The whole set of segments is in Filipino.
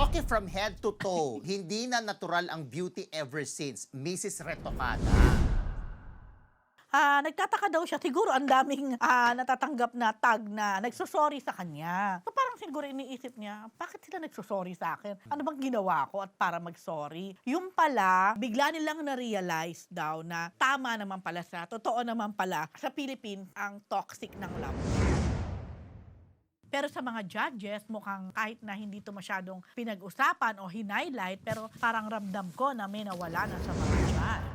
Retoke from head to toe. Hindi na natural ang beauty ever since Mrs. Retocada. Nagtataka daw siya, siguro ang daming natatanggap na tag na nagsosorry sa kanya. So parang siguro iniisip niya, bakit sila nagsosorry sa akin? Ano bang ginawa ko at para mag-sorry? Yung pala, bigla nilang na-realize daw na tama naman pala sa, totoo naman pala, sa Philippines ang toxic ng love. Pero sa mga judges, mukhang kahit na hindi ito masyadong pinag-usapan o hinighlight, pero parang ramdam ko na may nawala na sa mga judge.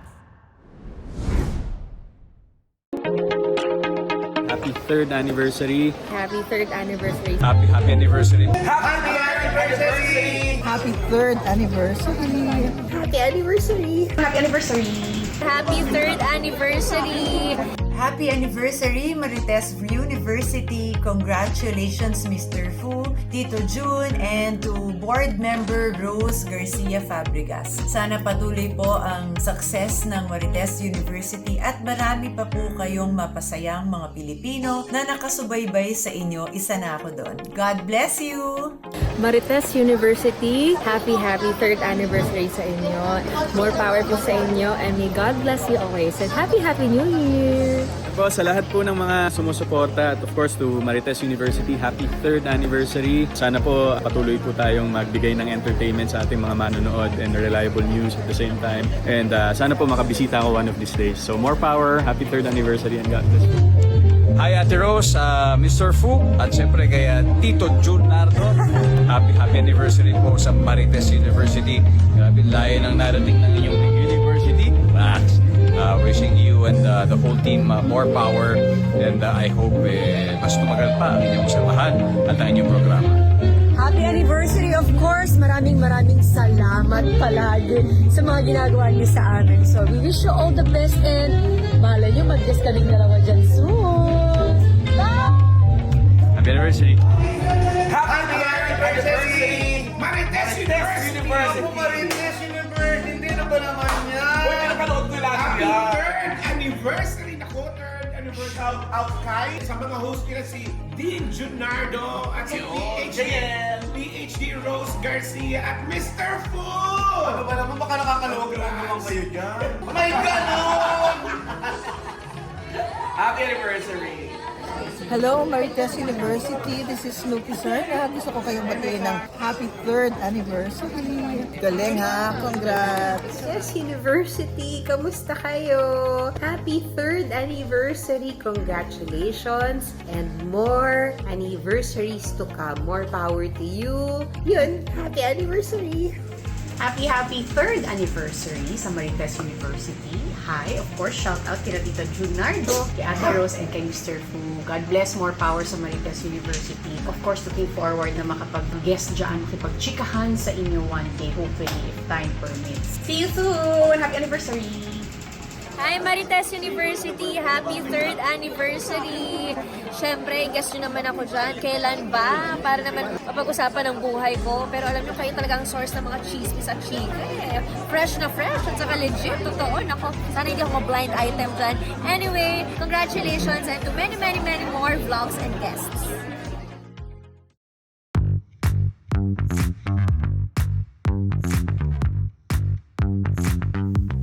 Happy 3rd anniversary. Happy 3rd anniversary. Happy anniversary. Happy anniversary! Happy 3rd anniversary! Happy anniversary. Happy anniversary. Happy 3rd anniversary. Happy anniversary, Marites University! Congratulations, Mr. Fu, Tito Jun, and to board member Rose Garcia Fabregas. Sana patuloy po ang success ng Marites University at marami pa po kayong mapasayang mga Pilipino na nakasubaybay sa inyo. Isa na ako doon. God bless you! Marites University, happy 3rd anniversary sa inyo. More power po sa inyo and may God bless you always. And happy New Year! Po, sa lahat po ng mga sumusuporta at of course to Marites University, happy 3rd anniversary. Sana po patuloy po tayong magbigay ng entertainment sa ating mga manonood and reliable news at the same time. And sana po makabisita ako one of these days. So more power, happy 3rd anniversary and God bless you. Hi Ate Rose, Mr. Fu, at siyempre kay Tito Jun Nardo. Happy anniversary po sa Marites University. Grabe layo ng narating ng inyong university. Wishing you and the whole team more power and I hope mas tumagal pa ang inyong samahan at ang inyong programa. Happy anniversary, of course. Maraming salamat palagi sa mga ginagawa niyo sa amin. So, we wish you all the best and malay niyo, mag-guest kaming dalawa dyan soon. Bye! Happy anniversary! Happy anniversary! Marites University! Marites University! Hindi na ba naman yan? Uy, napanood ko lang yan. Happy 3rd anniversary! Naku, 3rd anniversary out kay sa mga host kila si Dean Junardo at si PhD Rose Garcia at Mr. Fu! Ano ba naman? Baka nakakalawag naman kayo dyan. May ganon! Happy anniversary! Hello, Marites University. This is Snoopy Sarah. Gusto ko kayong batiin ng happy 3rd anniversary. Galing ha! Congrats! Marites University, kamusta kayo? Happy 3rd anniversary. Congratulations and more anniversaries to come. More power to you. Yun, happy anniversary. Happy 3rd anniversary sa Marites University. Hi, of course, shout out kina Tito Junardo, kay Ate Rose, and kay Mr. Fu. God bless, more power sa Marites University. Of course, looking forward na makapag-guest dyan, makipag-chikahan sa inyo one day, hopefully, if time permits. See you soon! Happy anniversary! Hi Marites University! Happy 3rd anniversary! Siyempre, guess nyo naman ako dyan. Kailan ba? Para naman mapag-usapan ng buhay ko. Pero alam nyo, kayo talagang source ng mga chismis at chika. Fresh na fresh at saka legit. Totoo. Nako, sana hindi ako blind item dyan. Anyway, congratulations and to many more vlogs and guests.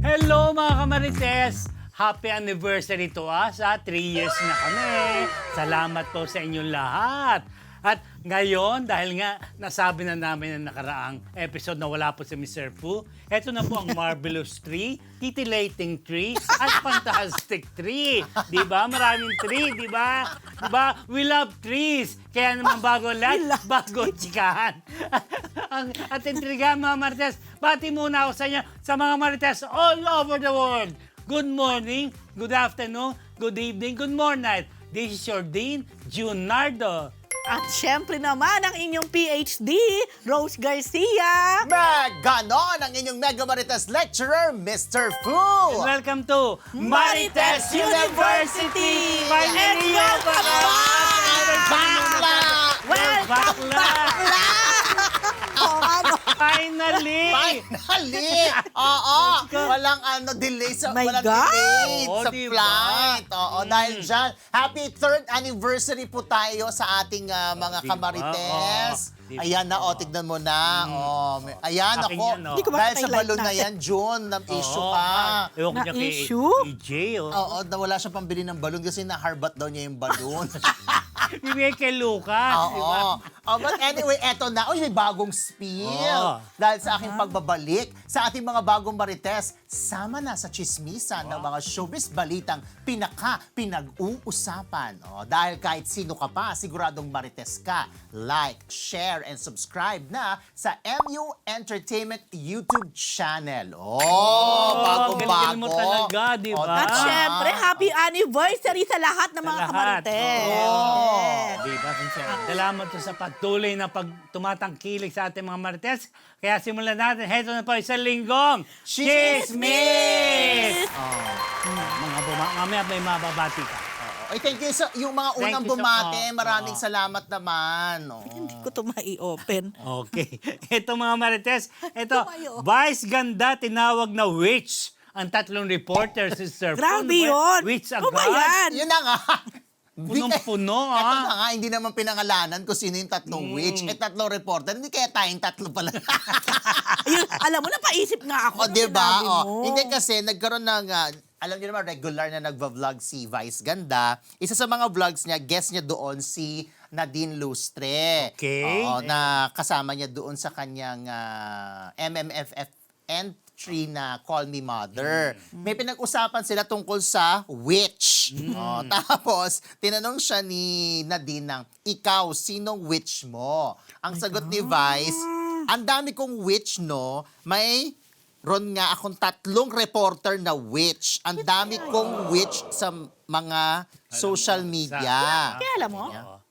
Hello mga kamarites! Happy anniversary to us, 3 years na kami. Salamat po sa inyong lahat. At ngayon, dahil nga nasabi na namin na nakaraang episode na wala po si Mr. Fu, eto na po ang Marvelous Tree, Titillating Tree, at Fantastic Tree. Diba? Maraming tree, diba? Diba? We love trees. Kaya naman bago lahat, bago chikahan. At intriga mga Marites, bati muna ako sa inyo sa mga Marites all over the world. Good morning, good afternoon, good evening, good morning. This is your Dean Junardo. At syempre naman ang inyong PhD, Rose Garcia. Ganon ang inyong Mega Marites lecturer, Mr. Fu! And welcome to Marites University! Finally, Welcome Finally! Finally! Oo! Walang delay sa, My walang God! delay Oo, sa diba? flight. Oo, dahil dyan, happy 3rd anniversary po tayo sa ating mga Diba? kamarites. Diba? Ayan na, tignan mo na. Ayan, Akin ako. yan, Hindi ko Dahil makita sa yung light balon na natin. yan, June, na-issue ka. Ewan ko niya kay Na-issue? AJ, oh. Oo, nawala siya pambili ng balon kasi naharbat daw niya yung balon. Bibigay kay Lucas, di ba? But anyway, eto na. Uy, may bagong spiel. Oo. Dahil sa aking pagbabalik sa ating mga bagong marites, sama na sa chismisan ng mga showbiz balitang pinag-uusapan. Dahil kahit sino ka pa, siguradong marites ka. Like, share, and subscribe na sa MU Entertainment YouTube channel. Bagong-bago. galing mo talaga, di ba? At syempre, happy anniversary sa lahat ng mga Lahat. kamarites. Oo. Yes. Diba? Salamat to sa patuloy na tumatangkilik sa ating mga marites. Kaya simulan natin. Heto na po, isang linggong Chismis! Mamaya may mababati ka. Ay, thank you sa yung mga Thank unang you so- bumate. oo, Maraming oo. salamat naman. Hindi ko ito mai-open. Okay. Ito mga marites. Ito, Tumayo. Vice Ganda tinawag na witch. Ang tatlong reporters, Sister Grabe Puno, yun. Witch Ano ba agad. yan? Yun na nga. Punong-puno, Ito ah. na nga, hindi naman pinangalanan kung sino yung tatlong witch. Tatlong reporter. Hindi kaya tayong tatlo pala. Ayun, alam mo, napaisip nga ako. O, nung diba? sinabi mo. Hindi kasi nagkaroon ng, alam niyo naman, regular na nagva-vlog si Vice Ganda. Isa sa mga vlogs niya, guest niya doon si Nadine Lustre. Okay. Oo, na kasama niya doon sa kanyang MMFF entry na Call Me Mother. May pinag-usapan sila tungkol sa witch. Tapos, tinanong siya ni Nadine ng, ikaw, sinong witch mo? Ang sagot ni Vice, ang dami kong witch, no? May ron nga akong tatlong reporter na witch. Ang dami kong witch sa mga social media. Kaya alam mo?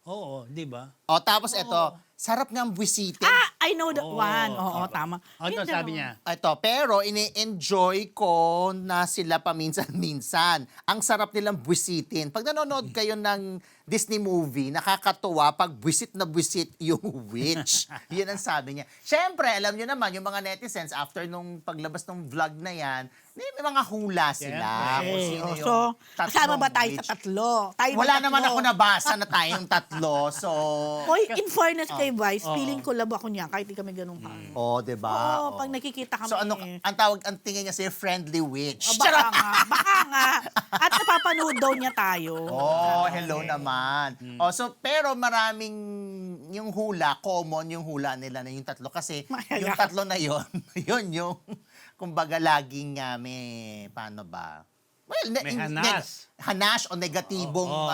Oo, di ba? O, tapos ito, sarap nga ang buwisitin. I know that one. Oo, tama. Ano Yun sabi din, niya? Ito, pero ini-enjoy ko na sila paminsan-minsan. Ang sarap nilang buwisitin. Pag nanonood kayo ng Disney movie, nakakatuwa pag buwisit na buwisit yung witch. Yun ang sabi niya. Siyempre, alam niyo naman, yung mga netizens, after nung paglabas ng vlog na yan, may mga hula sila. Siyempre. Kung sino Oh, yung so, kasama ba tayo witch. sa tatlo? Tayo ba Wala tatlo? naman ako nabasa na tayong tatlo. So, Hoy, in fairness kay Vice, feeling ko love ako niya kahit di kami ganun ka. oh, 'di ba? Oo, pag nakikita kami. So ano, ang tawag, ang tingin niya sa'yo, friendly witch. Oh, baka nga, baka nga. At napapanood daw niya tayo. Oh, hello naman. Oh, so pero maraming yung hula, common yung hula nila na yung tatlo kasi yung tatlo na yon, yun yung kumbaga laging may paano ba? Well, May hanas. hanas o negatibong Oo.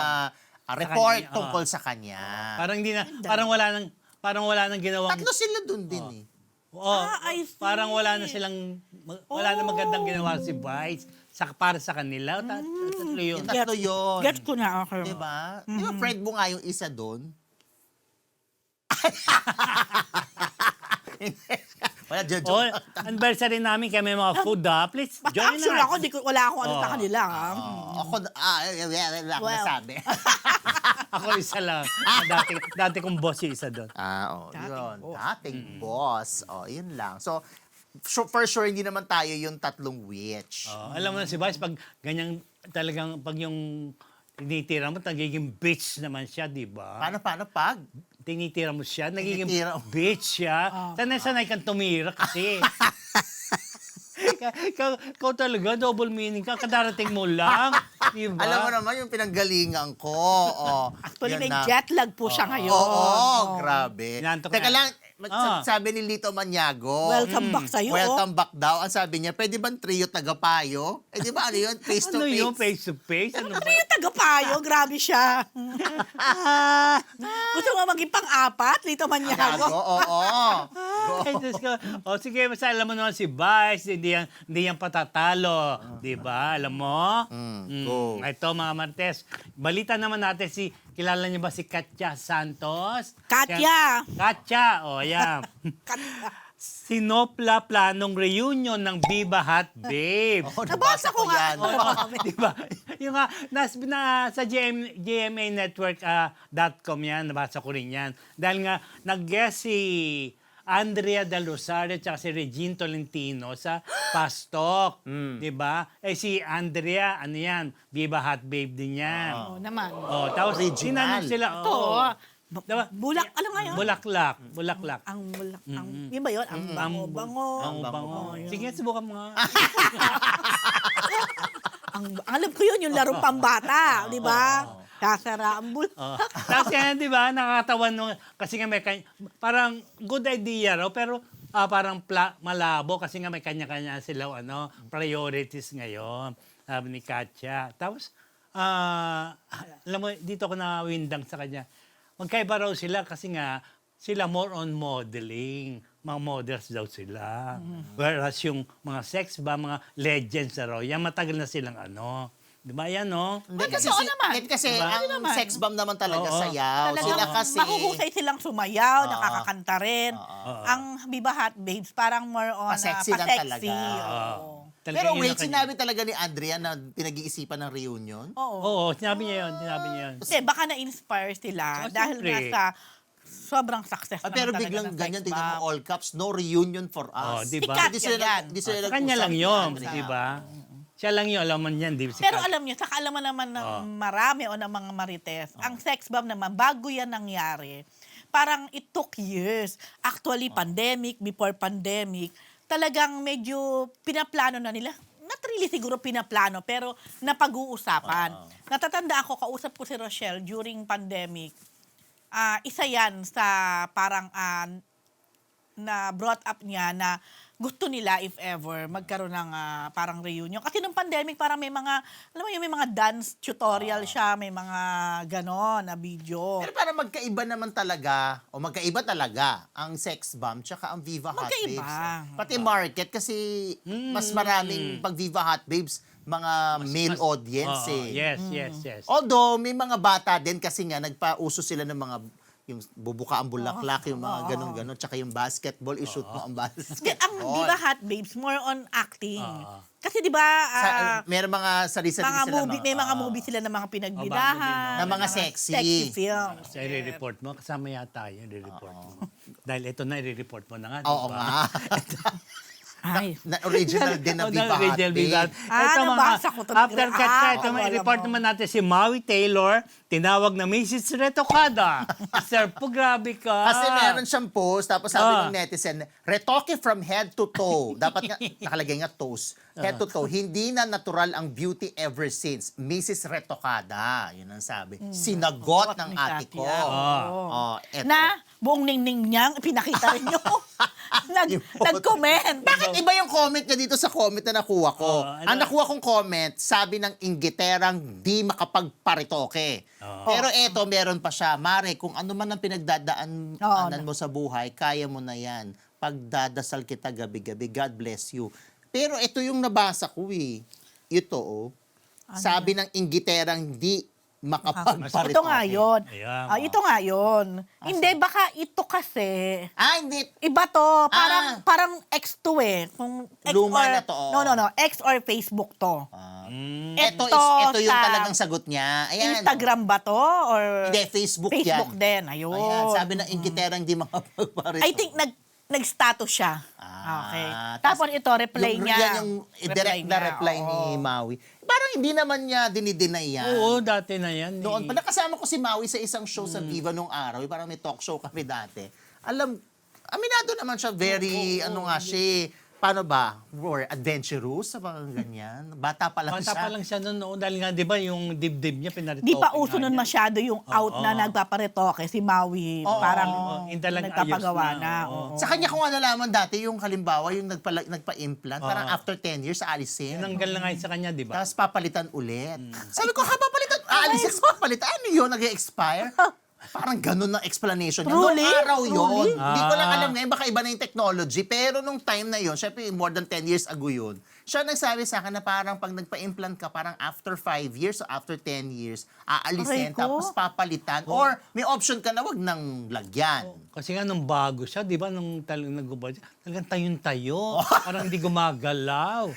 report kanya, tungkol sa kanya. Parang hindi na, parang wala nang ginawang Tatlo sila dun din eh. Oo, I see. parang wala na wala na magandang ginawa si Vice para sa kanila. Tatlo yun. Yung tatlo yun. Gets ko na ako. Diba? Di ba friend mo nga yung isa doon? Wala, jojo. Oh, anniversary namin kami mga food please Basta join actually us. ako, wala akong ano sa kanila. Ha? Ako, wala akong Well. nasabi. Ako isa lang. Dati kong boss yung isa doon. Yun. Dating boss. Yun lang. So, for sure, hindi naman tayo yung tatlong witch. Alam mo na si Vice, pag ganyan talagang, pag yung tinitira mo, nagiging bitch naman siya, di ba? Paano pag? Tinitira mo siya, nagiging Tinitira mo. bitch siya. Sanay kang tumira kasi. Ikaw talaga, double meaning ka, kadarating mo lang. Diba? Alam mo naman yung pinanggalingan ko. Actually, yun may na. jet lag po siya ngayon. Oo, grabe. Inantok Teka na. lang, sabi ni Lito Maniago. Welcome back sa'yo. Welcome back daw. Ang sabi niya, pwede bang trio tagapayo? Di ba ano yun? Face to Ano face. yung face to face? Ano ba? Ano yung tagapayo? Grabe siya. Gusto mo maging pang-apat? Lito Gago, Maniago? oo. Ay, Diyos ko. O sige, basta alam mo naman si Vice, hindi yan patatalo. Di ba? Alam mo? go. Ito mga Martes. Balita naman natin kilala niyo ba si Katya Santos? Katya! Katya, o yan. Sinopla planong reunion ng Viva Hot Babes. Nabasa ko nga. Di ba? Yung sa GMA Network.com yan, nabasa ko rin yan. Dahil nga, nag-guest si Andrea Del Rosario at si Regine Tolentino sa Pastok. Di ba? Si Andrea, ano yan, Viva Hot Babe din yan. Oo naman. Tapos Original. tinanong sila, Ito, Diba? Ano nga yun? Bulaklak. Bulaklak. Yun ba yun? Ang bango-bango. Ang bango. Sige, subukan mo nga. Alam ko yun, yung larong pambata, di ba? Kasara ang Tapos yan, di ba, nakakatawan nung, kasi nga may parang good idea raw, pero parang malabo kasi nga may kanya-kanya sila priorities ngayon, sabi ni Katya. Tapos, alam mo, dito ako nawindang sa kanya. Magkaiba raw sila kasi nga, sila more on modeling. Mga models daw sila. Whereas yung mga sex ba, mga legends na raw, yan matagal na silang Di ba yan, no? Hindi kasi, totoo naman. kasi Diba? ang Naman. sex bomb naman talaga Oo. sayaw. Talagang Sila kasi... mahuhusay silang sumayaw, nakakakanta rin. Ang Viva Hot Babes, parang more on Pa-sexy lang pa-sexy. talaga. Oo. Talagang Pero yun wait, ang kanya. sinabi talaga ni Andrea na pinag-iisipan ng reunion? Oo. Oo, sinabi niya yun. Kasi baka na-inspire sila dahil nga siyempre. sa sobrang success naman Pero talaga biglang ng ganyan, sex tingnan mo bomb. all caps, no reunion for us. Di ba? Sikat Di sila, yan. di sila Sa kanya lang nag-usap yun, ni Andrea. di ba? Siya lang yun, alam man yan, di ba? Pero alam niyo, sa kaalaman naman ng marami o ng mga marites, ang sex bomb naman, bago yan nangyari, parang it took years. Actually, pandemic, before pandemic, talagang medyo pinaplano na nila. Not really siguro pinaplano, pero napag-uusapan. Natatanda ako, kausap ko si Rochelle during pandemic. Isa yan sa parang na brought up niya na gusto nila if ever magkaroon ng parang reunion. Kasi nung pandemic parang may mga, alam mo yun, may mga dance tutorial siya, may mga ganon na video. Pero parang magkaiba naman talaga, o magkaiba talaga, ang sex bomb tsaka ang Viva Hot Magkaiba. Babes. Pati market, kasi mas maraming pag Viva Hot Babes, mga male audience eh. Yes. Although, may mga bata din kasi nga, nagpauso sila ng mga yung bubuka ang bulaklak, yung mga ganon-ganon, tsaka yung basketball, i-shoot mo ang basketball. Ang Viva Hot Babes, more on acting. Kasi di ba, Meron mga sarili-sarili mga sila. movie, may mga movie sila na mga pinagbidahan. Na mga sexy. Sexy films. Sa i-report mo, kasama yata yun, i-report mo. Dahil ito na, i-report mo na nga, di Oo ba? nga. Ay. Na original din na Oh, Viva Hot original Viva Hot. Babes. Ito nabasa ko to. after cut, ito may alam report mo. naman natin si Maui Taylor, tinawag na Mrs. Retocada. Sir, po, grabe ka. Kasi meron siyang post, tapos sabi Ah. ng netizen, retoke from head to toe. Dapat nga, nakalagay nga toes. Head to toe. Hindi na natural ang beauty ever since. Mrs. Retocada. Yun ang sabi. Sinagot ng ni ate ko. Katya. Oh, eto. Na buong ningning niyang pinakita rin niyo. Nag-comment. Bakit iba yung comment niya dito sa comment na nakuha ko? ano? Ang nakuha kong comment, sabi ng inggiterang di makapagparitoke. Pero eto, meron pa siya. Mare, kung ano man ang pinagdadaanan mo sa buhay, kaya mo na yan. Pagdadasal kita gabi-gabi, God bless you. Pero ito yung nabasa ko eh. Ito sabi ng inggiterang di makapagparitoke. Ito nga yun. Ayan, Ito nga yun. Hindi, baka ito kasi, Hindi. iba to. Parang X2 eh. Kung X Luma or, na to, No. X or Facebook to. Ito yung sa talagang sagot niya. Ayan. Instagram ba to? Or Hindi, Facebook yan. Facebook din. Ayun. Ayan, sabi ng inggiterang di makapagparitoke. I think nag-status siya. Okay. Tapos ito, reply niya. Yan yung direct na reply ni Maui. Parang hindi naman niya dinideny yan. Oo, dati na yan. Noon, nakasama ko si Maui sa isang show sa Viva nung araw. Parang may talk show kami dati. Aminado naman siya, very, paano ba? Or adventurous, sa mga ganyan. Bata pa lang Bata siya. pa lang siya noon. Dahil nga, di ba, yung dibdib niya, pinaritoke. Di pa uso nun masyado yung out na nagpaparetoke. Si Maui, parang nagpapagawa na. Oo. Sa kanya ko nga nalaman dati, yung halimbawa, yung nagpa-implant, parang after 10 years, aalisin. Tinanggal na nga yun sa kanya, di ba? Tapos papalitan ulit. Sabi ko, papalitan? Aalisin, papalitan? Ano yun? Nag-expire? Parang ganun na explanation niya. Truly? Noong araw yun. Truly? Hindi ko lang alam ngayon, baka iba na yung technology. Pero nung time na yun, syempre more than 10 years ago yun, siya nagsabi sa akin na parang pag nagpa-implant ka, parang after 5 years o after 10 years, aalisin, Aray ko. tapos papalitan. Or may option ka na wag nang lagyan. Kasi nga nung bago siya, di ba, nung talagang nag-ubad siya, talagang tayo-tayo. Parang hindi gumagalaw.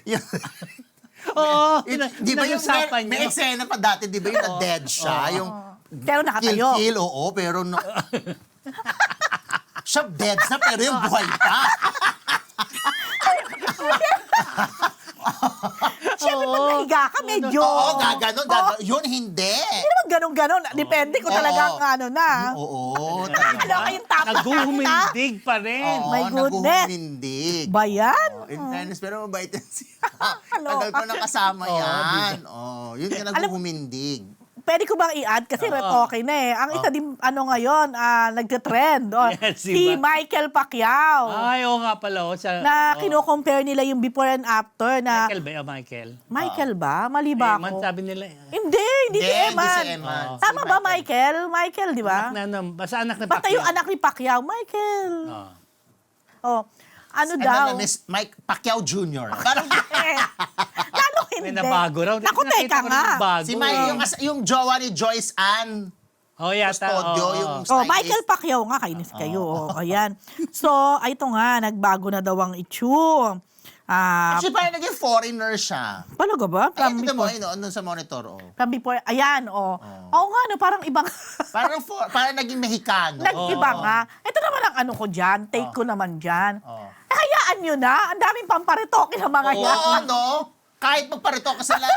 Oo, Di ba yung pinag-usapan may niyo. eksena pa dati, di ba yung na-dead siya? Yung Pero nakatayo. kill, oo, pero siya dead na, pero yung buhay pa. Siyempre, pag nahiga ka, medyo. Oo, gaganon. Yun, hindi. Hindi naman ganun-ganon. Depende kung talagang ano na. Oo. Ano kayong tapos Naghuhumindig pa rin. Oo, My goodness. naghuhumindig. Ba yan? In fairness, pero mabait yan siya. Hello. Tagal ko nakasama yan. Yun nga naghuhumindig. Pwede ko bang i-add? Kasi okay na eh. Ang isa din, ngayon, nagte-trend. Yes, Si diba? Michael Pacquiao. Ay, oo nga pala. Na kino-compare nila yung before and after na... Michael ba? Michael. Michael ba? Mali ba Man, ako? sabi nila. Hindi si Hindi Eman. si Eman. Tama ba, Michael? Michael, di ba? Basta anak na Basta yung anak ni Pacquiao, Michael. Ano daw? Miss Mike Pacquiao Jr. Lalo hindi. May nabago raw. Naku, Nakita teka ko nga. rin bago, Si Mike, yung jowa ni Joyce Ann. Oh, yata. Custodio, oo. yung Michael Pacquiao nga, kainis kayo. Ayan. So, ito nga, nagbago na daw ang itsu. Actually, parang naging foreigner siya. Talaga ba? Ay, tignan mo, ano sa monitor, From before, ayan, Oo nga, parang ibang... Parang naging Mexicano. Nag-iba nga. Ito naman ang ano ko dyan, take ko naman dyan. Hayaan nyo na, ang daming pamparitoke ng mga yan. Oo, no? Kahit magparito ka sila,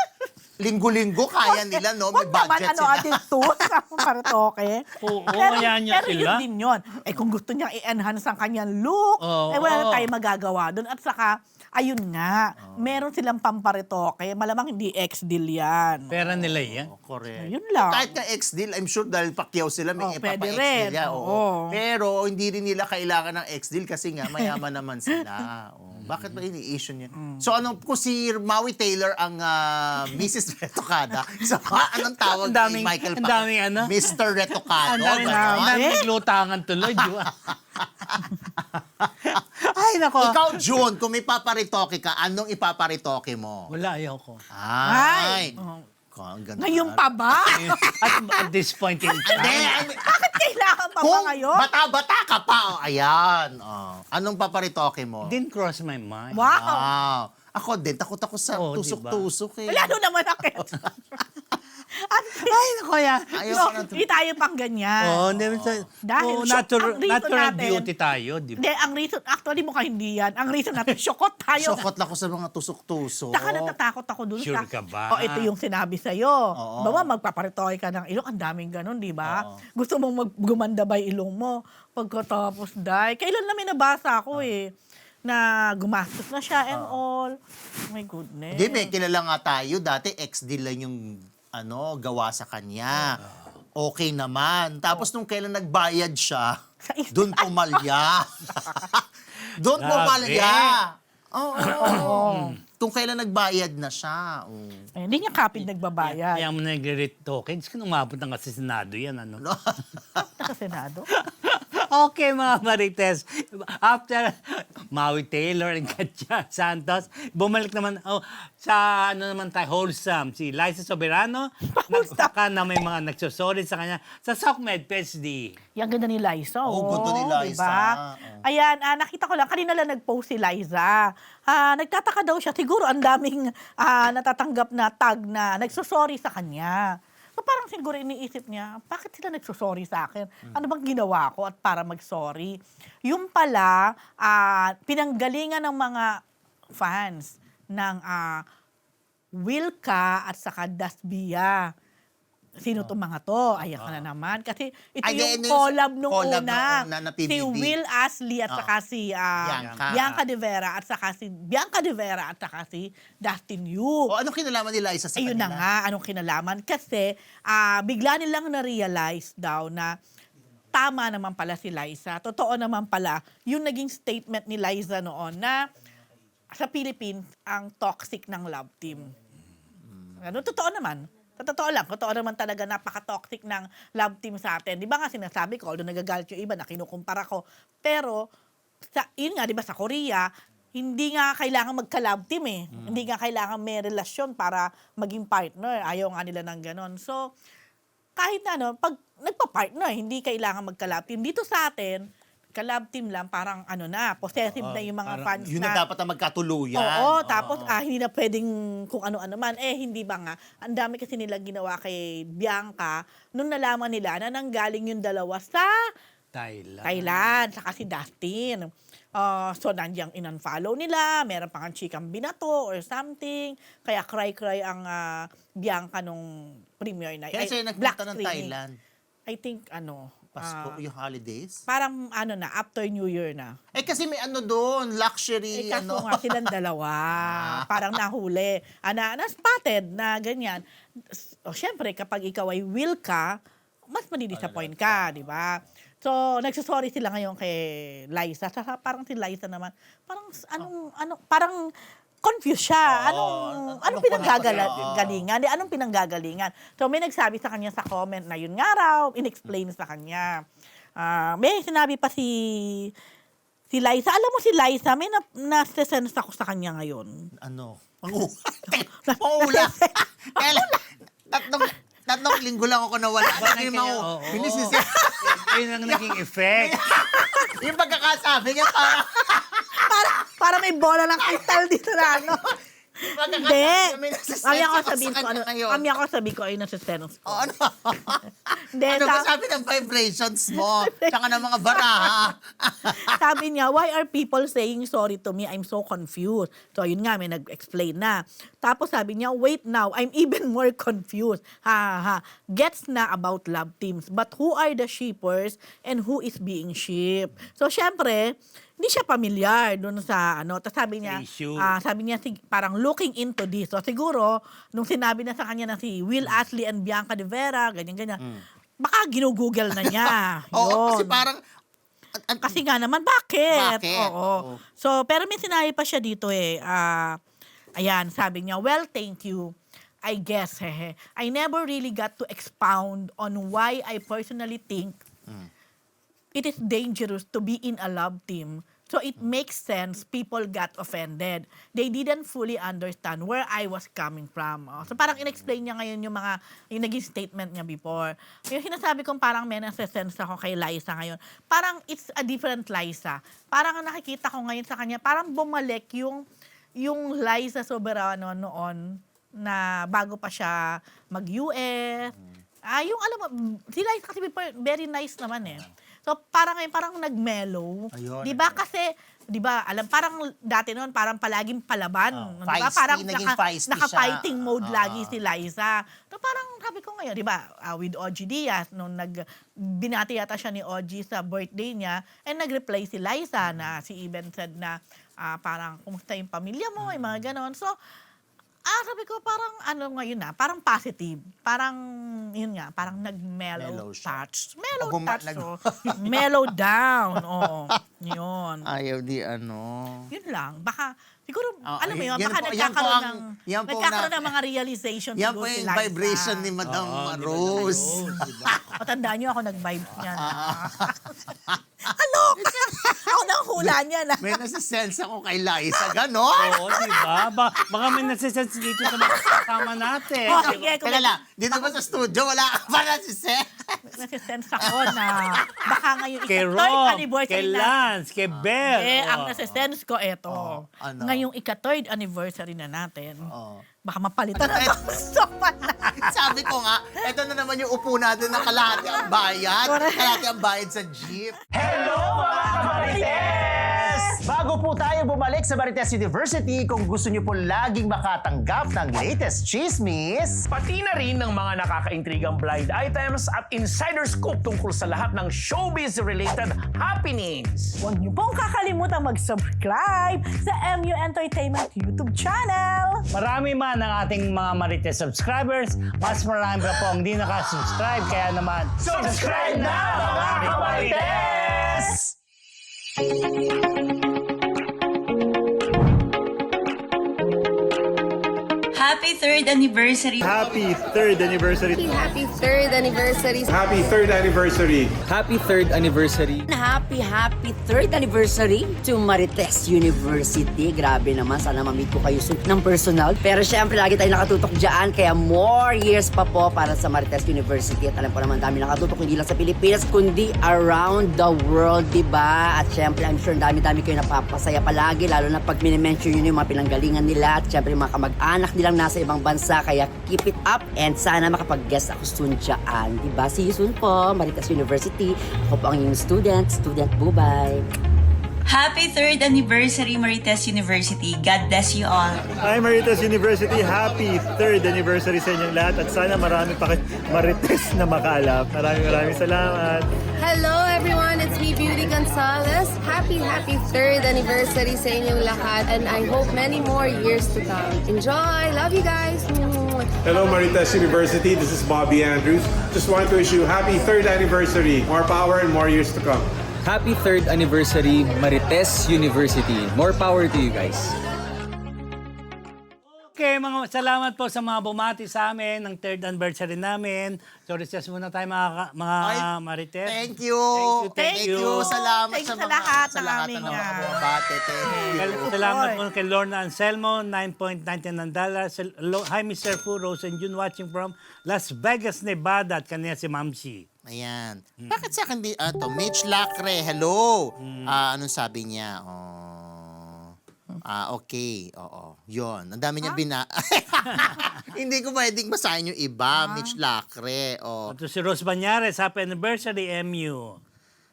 linggo-linggo, kaya nila, no? May Huwag naman budget sila. attitude sa pamparitoke. Oo, ayan niya pero sila. yun din yun. Kung gusto niya i-enhance ang kanyang look, wala na tayong magagawa doon. At saka, ayun nga, meron silang pamparitoke. Malamang hindi ex-deal yan. Pera nila yan. Correct. Yun lang. Kahit ka ex-deal, I'm sure dahil Pacquiao sila, may pwede ipapa-ex-deal rin. yan. Oo. Pero hindi rin nila kailangan ng ex-deal kasi nga mayaman naman sila. Bakit ba ini-issue niya? So kung si Maui Taylor ang Mrs. Retocada, so anong tawag Ang daming- kay Michael ang daming ano? Mr. Retocado? Ang daming ganon? naglutangan tuloy, di ba? Ay, nako. Ikaw, June, kung may paparitoke ka, anong ipaparitoke mo? Wala, ayoko. Ay! Ang ganda. Ngayon pa ba? At this point in time. Bakit kailangan pa ba Kung ngayon? bata-bata ka pa, ayan. Anong paparitoke mo? Didn't cross my mind. Wow. Ako din, takot ako sa Oo, tusok-tusok eh. Lalo naman ako. Ay, nako yan. Ayoko na to. Hindi tayo pang ganyan. Oh, Dahil ang natural reason natin- beauty tayo, di ba? Hindi, ang reason, actually mukhang hindi yan. Ang reason natin, syokot tayo. Sokot lang ako sa mga tusok-tusok. Saka natatakot ako dun Sure sa... ka ba? Ito yung sinabi sa'yo. Oo. Bawa, magpaparitoy ka ng ilong. Ang daming ganun, di ba? Gusto mong gumanda ba yung ilong mo? Pagkatapos, kailan na may nabasa ako na gumastos na siya and all. Oh my goodness. Hindi, may kilala nga tayo. Dati ex-deal lang yung gawa sa kanya. Okay naman. Tapos nung kailan nagbayad siya, doon pumalya. Doon pumalya. Oo. Kung kailan nagbayad na siya. Hindi niya kapit nagbabayad. Kaya mo nag-rate tokens, kung umabot ng asesinado yan, ano? Sa Senado. Okay, mga Marites. After Maui Taylor and Katya Santos, bumalik naman sa wholesome. Si Liza Soberano, nagtaka na may mga nagsusolid sa kanya sa SOCMED PSD. Yung ganda ni Liza. Ganda ni Liza. Diba? Ayan, nakita ko lang, kanina lang nag-post si Liza. Nagtataka daw siya, siguro ang daming natatanggap na tag na nagsusorry sa kanya. So parang siguro iniisip niya, bakit sila nagsusorry sa akin? Ano bang ginawa ko at para mag-sorry? Yung pala, pinanggalingan ng mga fans ng Wilka at saka Dasbia. Sino itong mga to? Ayan ka na naman. Kasi ito yung collab nung una. na Si PBB. Will Astley at saka si Bianca De Vera at saka si Dustin Yu. Anong kinalaman nila isa sa Ayun na kanila? nga, anong kinalaman? Kasi bigla nilang na-realize daw na tama naman pala si Liza. Totoo naman pala yung naging statement ni Liza noon na sa Philippines ang toxic ng love team. Ano, totoo naman. Totoo naman talaga napaka-toxic ng love team sa atin. Di ba nga sinasabi ko, although nagagalit yung iba na kinukumpara ko, pero yun nga, di ba sa Korea, hindi nga kailangan magka-love team eh. Hindi nga kailangan may relasyon para maging partner. Ayaw nga nila ng ganon. So, kahit pag nagpa-partner, hindi kailangan magka-love team. Dito sa atin, ka-love team lang, parang possessive na yung mga fans Yun na. na dapat na magkatuluyan. Oo, tapos hindi na pwedeng kung ano-ano man. Hindi ba nga, ang dami kasi nila ginawa kay Bianca nung nalaman nila na nanggaling yung dalawa sa Thailand, saka si Dustin. So, nandiyan in-unfollow nila, meron pang chikang binato or something. Kaya cry-cry ang Bianca nung premiere na. Kaya siya Black nagpunta ng screening. Thailand. I think, Pasko, yung holidays. parang after New Year na. Eh kasi may doon, luxury, Kaso nga silang dalawa. Parang nahuli. Na-spotted na ganyan. O, syempre, kapag ikaw ay will ka, mas madidisappoint ka, di ba? So, nagsusorry sila ngayon kay Liza. Saka parang si Liza naman, parang confused siya. Anong pinanggagalingan? Anong pinanggagalingan? So, may nagsabi sa kanya sa comment na yun nga raw, in-explain sa kanya. May sinabi pa si Liza. Alam mo si Liza, may na-sense ako sa kanya ngayon. Pangula. Tatlong linggo lang ako nawala. Yun ang naging effect. Yung pagkakasabi niya Para may bola ng kristal dito na, Hindi. Kami ako sabi ko, ay nasa-sense ko. Hindi, Ano ba sabi ng vibrations mo? Tsaka ng mga baraha. sabi niya, why are people saying sorry to me? I'm so confused. So, yun nga, may nag-explain na. Tapos sabi niya, wait now, I'm even more confused. Gets na about love teams. But who are the shippers and who is being shipped? So, syempre, hindi siya pamilyar doon sa Tapos sabi niya, parang looking into this. So siguro, nung sinabi na sa kanya na si Will Ashley and Bianca De Vera, ganyan-ganyan, baka ginugoogle na niya. Oo, kasi parang... Kasi nga naman, bakit? Bakit? Oo. So, pero may sinabi pa siya dito ayan, sabi niya, well, thank you. I guess, I never really got to expound on why I personally think it is dangerous to be in a love team. So it makes sense people got offended. They didn't fully understand where I was coming from. So parang in-explain niya ngayon yung naging statement niya before. Yung sinasabi kong parang may nasa-sense ako kay Liza ngayon. Parang it's a different Liza. Parang ang nakikita ko ngayon sa kanya, parang bumalik yung Liza Soberano noon na bago pa siya mag-US. Yung alam mo, si Liza kasi before, very nice naman So, parang nag-mellow. Ayun. Di ba? Kasi, di ba, parang dati noon, parang palaging palaban. Di ba? Feisty, Parang naging feisty naka-fighting siya. mode lagi si Liza. So, parang sabi ko ngayon, di ba, with OG Diaz, nung binati yata siya ni OG sa birthday niya, and nag-reply si Liza na si even said na parang, kumusta yung pamilya mo, yung mga ganon. So, sabi ko, parang ngayon parang positive. Parang, yun nga, parang nag-mellow touch. Mellow touch, mellow down. Yun. Ayaw Yun lang. Baka, siguro, alam mo yun, yan baka po- nagkakaroon ng mga realization. Yan siguro po si yung Liza. vibration ni Madam Rose. O, tandaan niyo ako nag-vibes niya. Ano? Ako nang hula niya na. May nasa-sense ako kay Liza. Ganon. Oo, di ba? Baka may nasisense dito sa mga kasama natin. Sige, kung Teka lang, dito ba sa studio, wala ka ba nasa-sense? nasisense ako na baka ngayon Kay ika-third Rom, anniversary kay na. Lance, kay Belle. Ang nasisense ko, eto. ano? Ngayong ika-third anniversary na natin, Oo. baka mapalitan na sofa na. Sabi ko nga, ito na naman yung upo natin na kalahati ang bayad. Kalahati ang bayad sa jeep. Hello mga Marites! Bago po tayo bumalik sa Marites University, kung gusto niyo po laging makatanggap ng latest chismis, Pati na rin ng mga nakakaintrigang blind items at insider scoop tungkol sa lahat ng showbiz-related happenings. Huwag niyo pong kakalimutan mag-subscribe sa MU Entertainment YouTube channel. Marami man ang ating mga Marites subscribers, mas marami pa po ang hindi nakasubscribe. Kaya naman, subscribe na mga Marites! Happy 3rd anniversary! Happy 3rd anniversary! Happy 3rd anniversary! Happy 3rd anniversary! Happy 3rd anniversary! Happy 3rd anniversary to Marites University. Grabe naman, sana ma-meet ko kayo ng personal. Pero syempre, lagi tayo nakatutok dyan, kaya more years pa po para sa Marites University. At alam ko naman, dami nakatutok, hindi lang sa Pilipinas, kundi around the world, diba? At syempre, I'm sure dami-dami kayo napapasaya palagi, lalo na pag minimension yun yung mga pinanggalingan nila. At syempre, yung mga kamag-anak nilang nasa nasa ibang bansa. Kaya keep it up and sana makapag-guest ako soon dyan. Diba? See you soon po, Marites University. Ako po ang inyong student Bubay. Happy 3rd anniversary, Marites University. God bless you all. Hi Marites University, happy 3rd anniversary sa inyong lahat at sana marami pa kayo Marites na makaalap. Maraming salamat. Hello everyone, it's me Beauty Gonzalez. Happy 3rd anniversary sa inyong lahat and I hope many more years to come. Enjoy! Love you guys! Hello, Marites University. This is Bobby Andrews. Just want to wish you happy 3rd anniversary. More power and more years to come. Happy 3rd anniversary, Marites University. More power to you guys. Okay, salamat po sa mga bumati sa amin ng 3rd anniversary namin. So, recess muna tayo mga Marites. Thank you. Thank you. Salamat Thank you sa sa mga lahat sa ng lahat aming, ng mga bumabate. Thank you. Salamat po kay Lorna Anselmo, $9.99. Hi, Mr. Fu, Rose and June watching from Las Vegas, Nevada. At kanina si Mamsi. Ayan. Bakit sa akin Mitch Lacre, hello. Anong sabi niya? Okay. Oo. Yun. Ang dami niya Hindi ko pwedeng basahin yung iba. Mitch Lacre. Ito si Rose Banyares, happy anniversary, MU.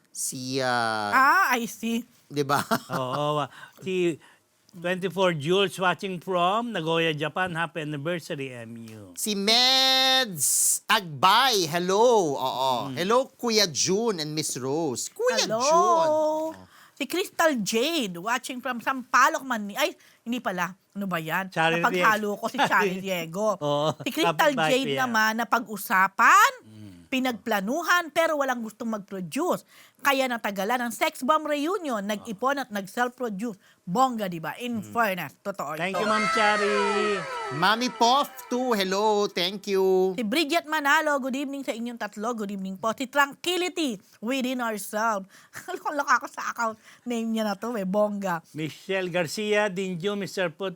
Si, I see. di ba? Oo. Si 24 Jules watching from Nagoya, Japan. Happy anniversary, MU. Si Meds Agbay, hello. Oo. Hello, Kuya June and Miss Rose. Kuya Hello. June. Si Crystal Jade, watching from Sampaloc, Manila. Ay, hindi pala. Ano ba yan? Charlie Napaghalo ko si Charlie Diego. Oo. Si Crystal Kapit-bahay Jade ko yan. naman, napag-usapan, pinagplanuhan, pero walang gustong mag-produce. Kaya natagalan ng sex bomb reunion, nag-ipon at nag-self-produce. Bongga, di ba? In fairness, totoo Thank ito. you, Ma'am Chari. Mami Poff too, hello. Thank you. Si Bridget Manalo, good evening sa inyong tatlo. Good evening po. Si Tranquility, within ourselves. Loko ako sa account name niya na to, bongga. Michelle Garcia, Dinjo, Mr. Put,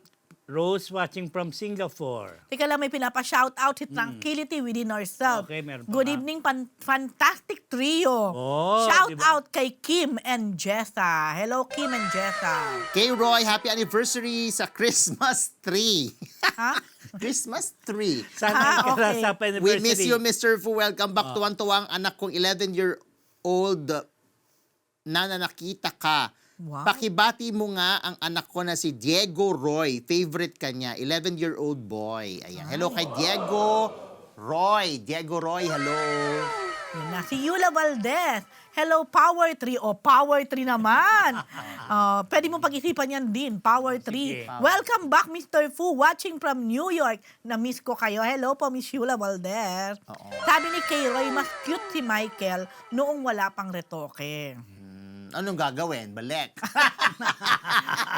Rose watching from Singapore. Teka lang, may pinapa-shoutout si Tranquility within ourselves. Okay, meron pa Good nga. evening, fantastic trio. Oh, Shout diba? out kay Kim and Jessa. Hello, Kim and Jessa. Kay Roy, happy anniversary sa Christmas tree. Ha? Christmas tree. Sana okay. sa happy We anniversary. miss you, Mr. Fu. Welcome back. Tuwang-tuwang anak kong 11-year-old na nakita ka. Wow. Pakibati mo nga ang anak ko na si Diego Roy. Favorite kanya, 11-year-old boy. Ayan. Hello kay Diego Roy. Diego Roy, hello. Yun na, si Yula Valdez. Hello, Power 3. O, Power 3 naman. Pwede mo pag-isipan yan din, Power 3. Sige. Welcome back, Mr. Fu, watching from New York. Na-miss ko kayo. Hello po, Miss Yula Valdez. Sabi ni Kay Roy, mas cute si Michael noong wala pang retoke. Anong gagawin? Balik.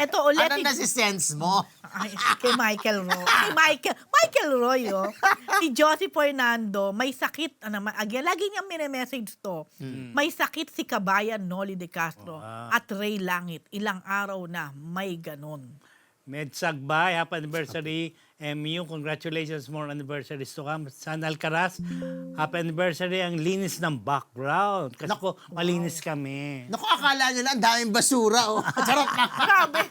Ito ulit. Anong nasi-sense mo? Ay, kay Michael Roy. Michael Roy, oh. Si Josie Fernando, may sakit, again, lagi niyang mini-message to. May sakit si Kabayan Noli de Castro at Ray Langit. Ilang araw na may ganun. Medsagbay, happy anniversary, MU. Congratulations, more anniversaries to come. San Alcaraz, happy anniversary. Ang linis ng background. Kasi po, malinis kami. Naku, akala nila ang daming basura. Oh. Charot na. Grabe.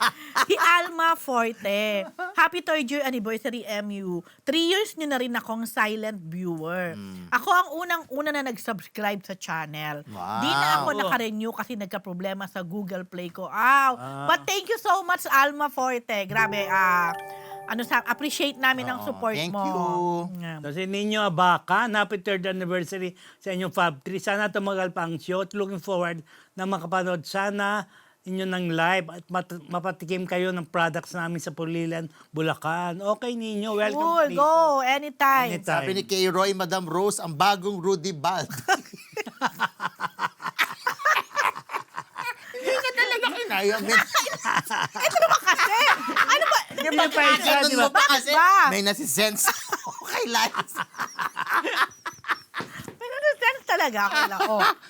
Si Alma Forte. Happy 3rd year anniversary, MU. 3 years nyo na rin akong silent viewer. Ako ang unang-una na nag-subscribe sa channel. Wow. Di na ako naka-renew kasi nagka-problema sa Google Play ko. But thank you so much, Alma Forte. Grabe, appreciate namin ang support thank mo. you. Yeah. So si Nino Abacan, happy 3rd anniversary sa inyong Fab 3. Sana tumagal pa ang show. Looking forward na makapanood sana inyo ng live at mapatikim kayo ng products namin sa Pulilan, Bulacan. Okay, Nino. Welcome. Cool, dito. go. Anytime. Anytime. Sabi ni Kay Roy, Madam Rose, ang bagong Rudy Balt. Hindi ka talaga kinaya. Ito naman kasi. Ano ba? Yung pa-isa, di ba? Bakit ba? May nasi-sense ako kay Liza. Sense talaga. Okay lang.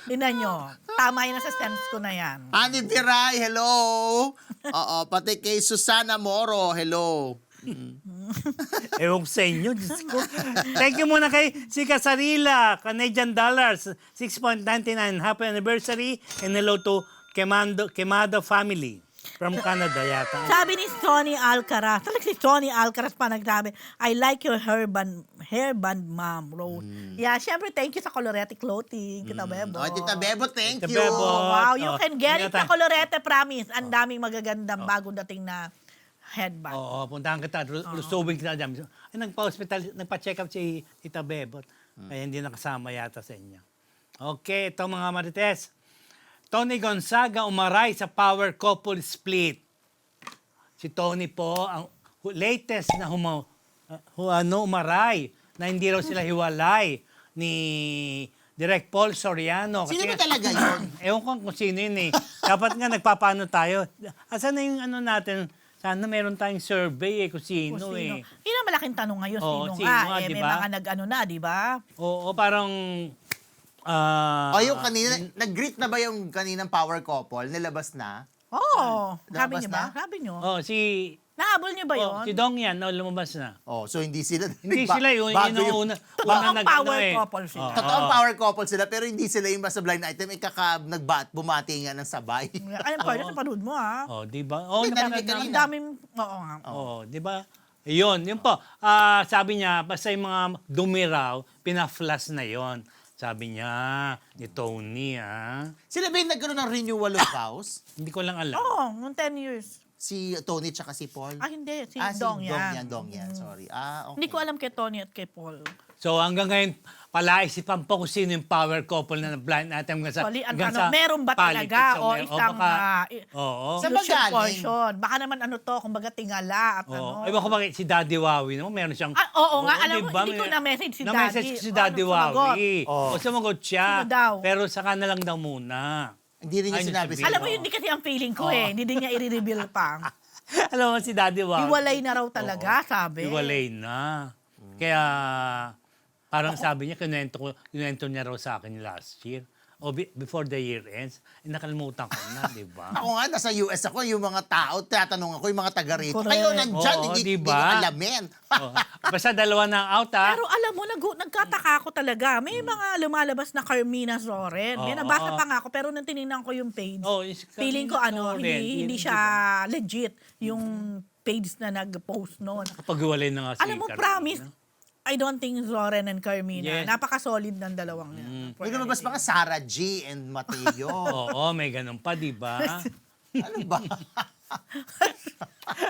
Tinan nyo. Tama yun sa sense ko na yan. Ani Piray, hello. Oo, pati kay Susana Moro, hello. Ewan ko sa inyo, Diyos ko. Thank you muna kay si Casarila, Canadian dollars, 6.99. Happy anniversary and hello to Quemado family From Canada yata. Sabi ni Sonny Alcaraz, talagang si Sonny Alcaraz pa nagsabi, I like your hairband, Ma'am Rose. Yeah, syempre, thank you sa Colorete Clothing, Kita Bebo. Oh, Tita Bebo, thank Tita you. Bebo. Wow, you Oh, can get it hindi sa Colorete, promise. Ang daming magagandang bagong dating na headband. Oo, puntahan kita. Lusubin kita dyan. Ay, nagpa-hospital, nagpa-check up si Tita Bebot. Kaya hindi nakasama yata sa inyo. Okay, ito mga Marites. Tony Gonzaga umaray sa power couple split. Si Tony po, ang latest na umaray na hindi raw sila hiwalay ni Direk Paul Soriano. Sino Kasi ba talaga yun? Ewan ko kung sino yun eh. Dapat nga nagpapano tayo. Asan na yung ano natin? Sana meron tayong survey eh kung sino eh. Yun ang malaking tanong ngayon, Oo, sino sino nga? nga, May diba? mga nag-ano na, di ba? Oo, parang... Yung kanina, nag-greet na ba yung kaninang power couple? Nilabas na? Oo, sabi Labas niyo ba? na? Sabi niyo. si... Nahabol niyo ba yun? Si Dong yan, lumabas na. Oh, so hindi sila... Hindi sila yun, bago yun una. Totoong power couple sila. Totoong power couple sila, pero hindi sila yung basta blind item, bumati nga ng sabay. Ay, Carla, sa panood mo, ha? Oh, di ba? Oh, May napanood narinig na. kanina. Ang daming, oo nga. Oh, di ba? Yun po. Sabi niya, basta yung mga dumi raw, pina-flash na yon. Sabi niya, ni Tony, Sila ba yung nagkaroon ng renewal of vows? Hindi ko lang alam. Oo, noong 10 years. Si Tony tsaka si Paul? Ah, hindi. Si si Dong yan. Dong yan, sorry. Okay. Hindi ko alam kay Tony at kay Paul. So hanggang ngayon, palaisipan po kung sino yung power couple na blind item nga sa... Sorry, hanggang sa meron ba politics. talaga? So, O isang Oo. Sa illusion magaling? portion. Baka naman kumbaga tingala at Oo. Iba ko bakit si Daddy Wawi naman, meron siyang... Oo nga, alam mo, diba? hindi ko na-message si Daddy. Na-message ko si Daddy Ano, sumagot? Wawi. O sumagot siya. Sino daw? Pero saka na lang daw muna. Hindi rin niya Ayun sinabi sabihin. sa'yo. Alam mo, yun di kasi ang feeling ko eh. Hindi din niya i-reveal pa. Alam mo si Daddy Wawi. Hiwalay na raw talaga, sabi. Hiwalay na. Kaya parang sabi niya, kinuwento niya raw sa akin last year. O before the year ends, nakalimutan ko na, di ba? Ako nga, nasa US ako, yung mga tao, tatanong ako, yung mga taga rito. Correct. Kayo nandyan, Oo, hindi diba? ko alamin. Basta dalawa na out, Pero alam mo, nagkataka ako talaga. May mga lumalabas na Carmina Soren. May nabasa pa nga ako, pero nang tinignan ko yung page, feeling ko hindi siya legit yung page na nag-post noon. Kapag-iwalay na nga si Alam mo, Carmina. promise, I don't think Zoren and Carmina. Yes. Napaka-solid ng dalawang yan. May lumabas pa nga Sarah G. and Mateo. Oo, may ganun pa, di ba? Ano ba?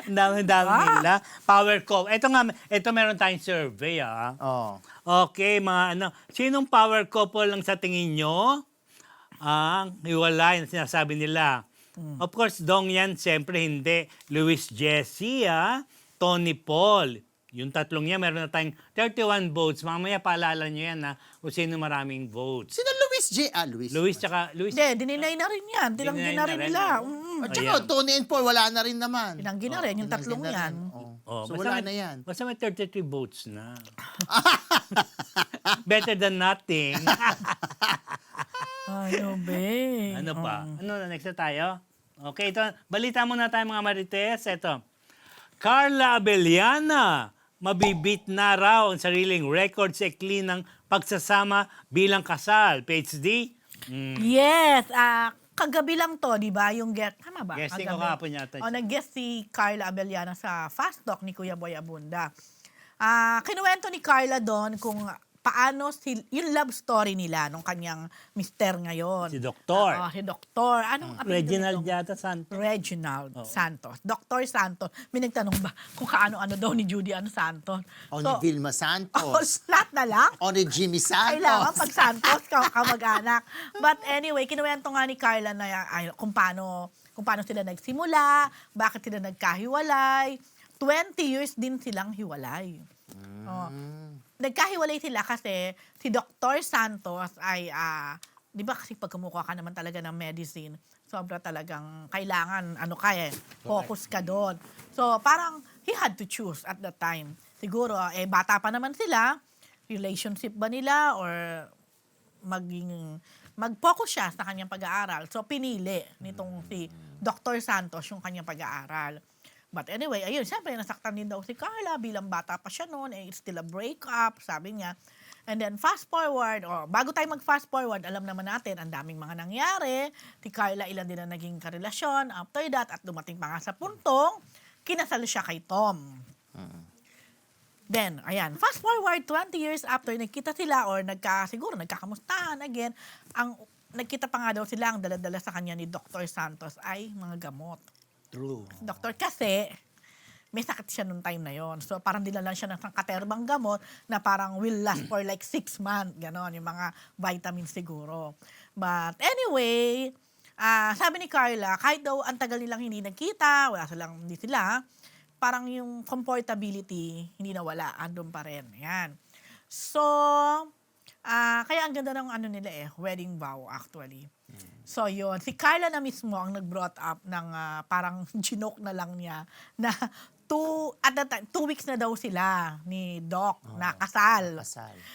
Ang dami-dami nila. Power couple. Ito meron tayong survey, Oh. Okay, sinong power couple lang sa tingin nyo ang hiwalay na sinasabi nila? Of course, Dong yan, siyempre hindi. Luis Jesse, Tony Paul. Yung tatlong yan, meron na tayong 31 votes. Mamaya paalala nyo yan kung sino maraming votes. Sino Luis J? Luis tsaka Luis. Hindi, dininay na rin yan. Tinanggi na rin nila. At saka, Tony and Paul, wala na rin naman. Tinanggi na rin, yung tatlong yan. So, wala na yan. Basta may 33 votes na. Better than nothing. Ano, be? Ano pa? Ano na, next na tayo? Okay, ito. Balita muna tayo mga Marites. Ito. Carla Abellana, mabibit na raw ang sariling record sa ikli ng pagsasama bilang kasal. PhD? Yes, kagabi lang to, di ba? Yung tama ba? Guesting ko Kagabi. kahapon yata. Nag-guest si Carla Abellana sa Fast Talk ni Kuya Boy Abunda. Kinuwento ni Carla doon kung paano yung love story nila nung kanyang mister ngayon. Si Doktor. Si Doktor. Anong apelyido Reginald nito? yata Santos. Reginald Santos. Dr. Santos. May nagtanong ba kung kaano-ano daw ni Judy Santos? O ni Vilma Santos. Lahat na lang? O ni Jimmy Santos. Kailangan pag Santos, kamag-anak. But anyway, kinuwento nga ni Carla na kung paano sila nagsimula, bakit sila nagkahiwalay. 20 years din silang hiwalay. Nagkahiwalay sila kasi si Dr. Santos ay, di ba kasi pag kumukuha ka naman talaga ng medicine, sobra talagang kailangan, focus ka doon. So parang he had to choose at that time. Siguro, bata pa naman sila, relationship ba nila or mag-focus siya sa kanyang pag-aaral. So pinili nitong si Dr. Santos yung kanyang pag-aaral. But anyway, ayun, siyempre nasaktan din daw si Carla bilang bata pa siya noon, it's still a breakup, sabi niya. And then fast forward, bago tayo mag-fast forward, alam naman natin, ang daming mga nangyari. Si Carla, ilan din ang naging karelasyon. After that, at dumating pa nga sa puntong, kinasal siya kay Tom. Then, ayan, fast forward 20 years after nagkita sila or siguro nagkakamustahan again, nagkita pa nga daw sila, ang dala-dala sa kanya ni Dr. Santos ay mga gamot. True. Doktor kasi, may sakit siya nung time na yon. So, parang dinala siya ng katerbang gamot na parang will last for like 6 months. Ganon, yung mga vitamins siguro. But anyway, sabi ni Carla, kahit daw ang tagal nilang hindi nagkita, hindi sila, parang yung comfortability, hindi nawala, andun pa rin. Yan. So, kaya ang ganda ng nila wedding vow actually. So yun, si Carla na mismo ang nag-brought up ng parang ginoke na lang niya na 2 weeks na daw sila ni Doc na kasal.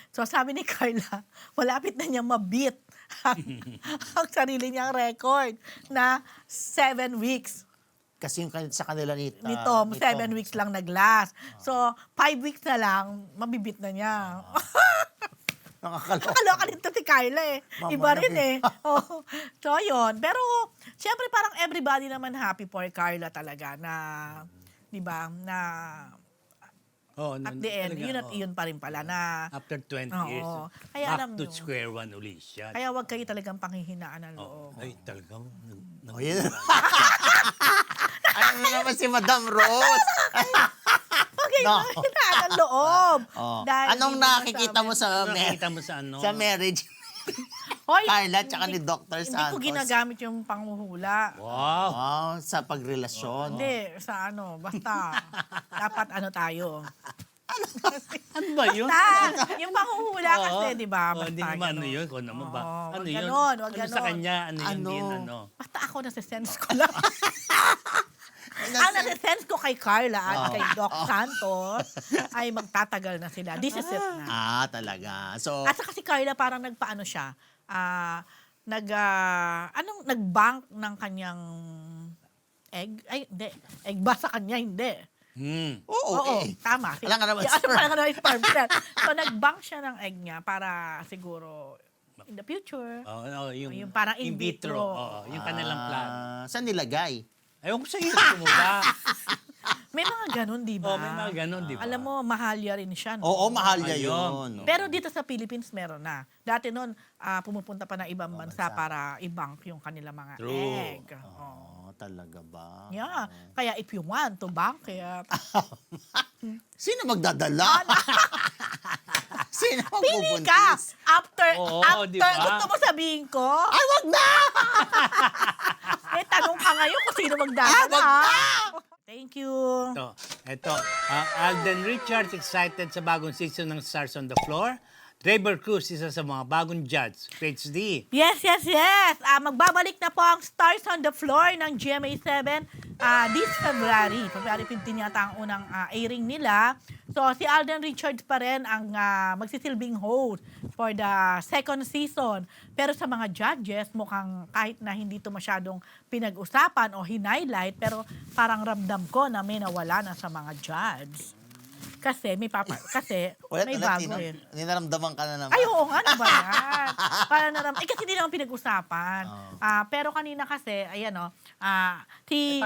So sabi ni Carla, malapit na niya mabit ang sarili niyang record na 7 weeks. Kasi yung sa kanila ni Tom, 7 weeks lang nag-last. So 5 weeks na lang, mabibit na niya. Nakakaloka nito si Carla Iba rin So, yun. Pero, syempre parang everybody naman happy for Carla talaga na, di ba, na at the end, yun at yun pa rin pala na after 20 years, kaya back alam to nyo, square one ulit siya. kaya wag kayo talagang panghihinaan ng loob. Ay, talagang Ano na naman si Madam Rose? Panghihinaan ng loob. Dahil Anong hindi nakikita mo sa nakikita mo sa ano? sa marriage? Hoy, Carla tsaka ni Dr. hindi Santos. ko ginagamit yung panghuhula. Wow. Sa pagrelasyon. Hindi, sa basta. Dapat tayo. Ano ba yun? Basta, yung panghuhula kasi, di ba? Basta Hindi naman ganun. yun. Kung naman ba? Wag Ano yun? ganon, wag Ano sa ganon. kanya? Ano yun din? Ano? Basta ako nasa-sense ko lang. Ang nasa-sense ko kay Carla at kay Doc Santos ay magtatagal na sila. This is it na. Talaga. So, At saka si Carla parang nagpaano siya, nag-bank ng kanyang egg? Ay, hindi. Egg ba sa kanya? Hindi. Oo, tama. Alam ka naman, Alam ka naman, sperm cell. So, nag-bank siya ng egg niya para siguro in the future. Yung parang in vitro. Yung kanilang plan. saan nilagay? Ayaw ko sa iyo mo ba? May mga ganun, di ba? May mga ganun, di ba? Alam mo, mahalya rin siya. No? Oo, mahal niya yun. Pero dito sa Philippines, meron na. Dati noon, pumupunta pa ng ibang bansa para i-bank yung kanila mga egg. Talaga ba? Yeah. Kaya if you want to bank it, Sino magdadala? Sino pili magbubuntis? ka! After, di ba? gusto mo sabihin ko? Ay, wag na! Tanong ka ngayon kung sino magdadala. Thank you. Ito. Alden Richards excited sa bagong season ng Stars on the Floor. Trevor Cruz, isa sa mga bagong judge. PhD. Yes. Magbabalik na po ang Stars on the Floor ng GMA7 this February. February 15 yata ang unang airing nila. So, si Alden Richards pa rin ang magsisilbing host for the second season. Pero sa mga judges, mukhang kahit na hindi ito masyadong pinag-usapan o hinighlight, pero parang ramdam ko na may nawala na sa mga judge. Kasi may bago rin. Ninaramdaman ka na naman. Ay, oo nga, ano ba yan? Kasi hindi naman pinag-usapan. Pero kanina kasi, si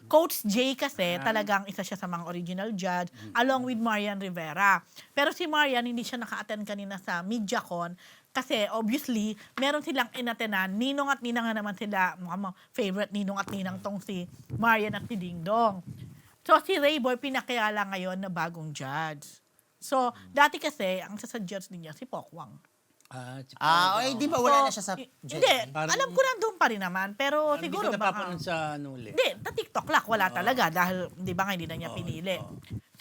Coach Jay kasi, talagang isa siya sa mga original judge, along with Marian Rivera. Pero si Marian, hindi siya naka-attend kanina sa MediaCon, kasi obviously, meron silang inatenan, ninong at ninang na naman sila, mga favorite ninong at ninang tong si Marian at si Ding Dong. So, si Rayboy pinakilala ngayon na bagong judge. So, dati kasi, ang sa-judge niya, si Pokwang. Di ba wala na siya sa... Hindi, alam ko na doon pa rin naman. Pero siguro Hindi ka baka... napapanood sa ulit. Hindi, sa TikTok lang, wala talaga. Dahil, di ba nga, hindi na niya pinili.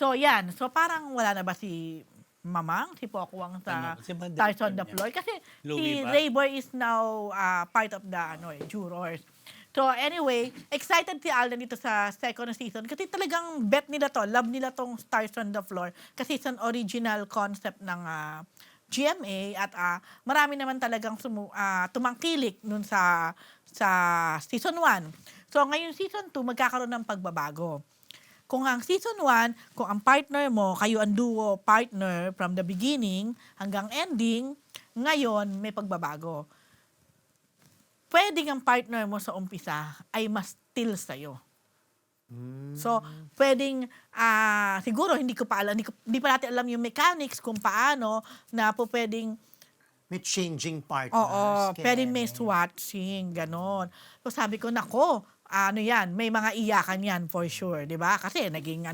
So, yan. So, parang wala na ba si Mamang, si Pokwang sa Stars on the Floor? Kasi si Rayboy is now part of the jurors. So anyway, excited si Alden dito sa second season kasi talagang bet nila to, love nila tong Stars on the Floor kasi it's an original concept ng GMA at marami naman talagang tumangkilik nun sa season 1. So ngayon season 2 magkakaroon ng pagbabago. kung ang season 1, kung ang partner mo, kayo ang duo partner from the beginning hanggang ending, ngayon may pagbabago. Pwedeng ang partner mo sa umpisa ay mas still sa'yo. So, pwedeng, siguro hindi pa natin alam yung mechanics kung paano na po pwedeng May changing partners. Oo, Ken. pwedeng may swatching, ganon. So sabi ko, nako, ano yan, may mga iyakan yan for sure, di ba? Kasi naging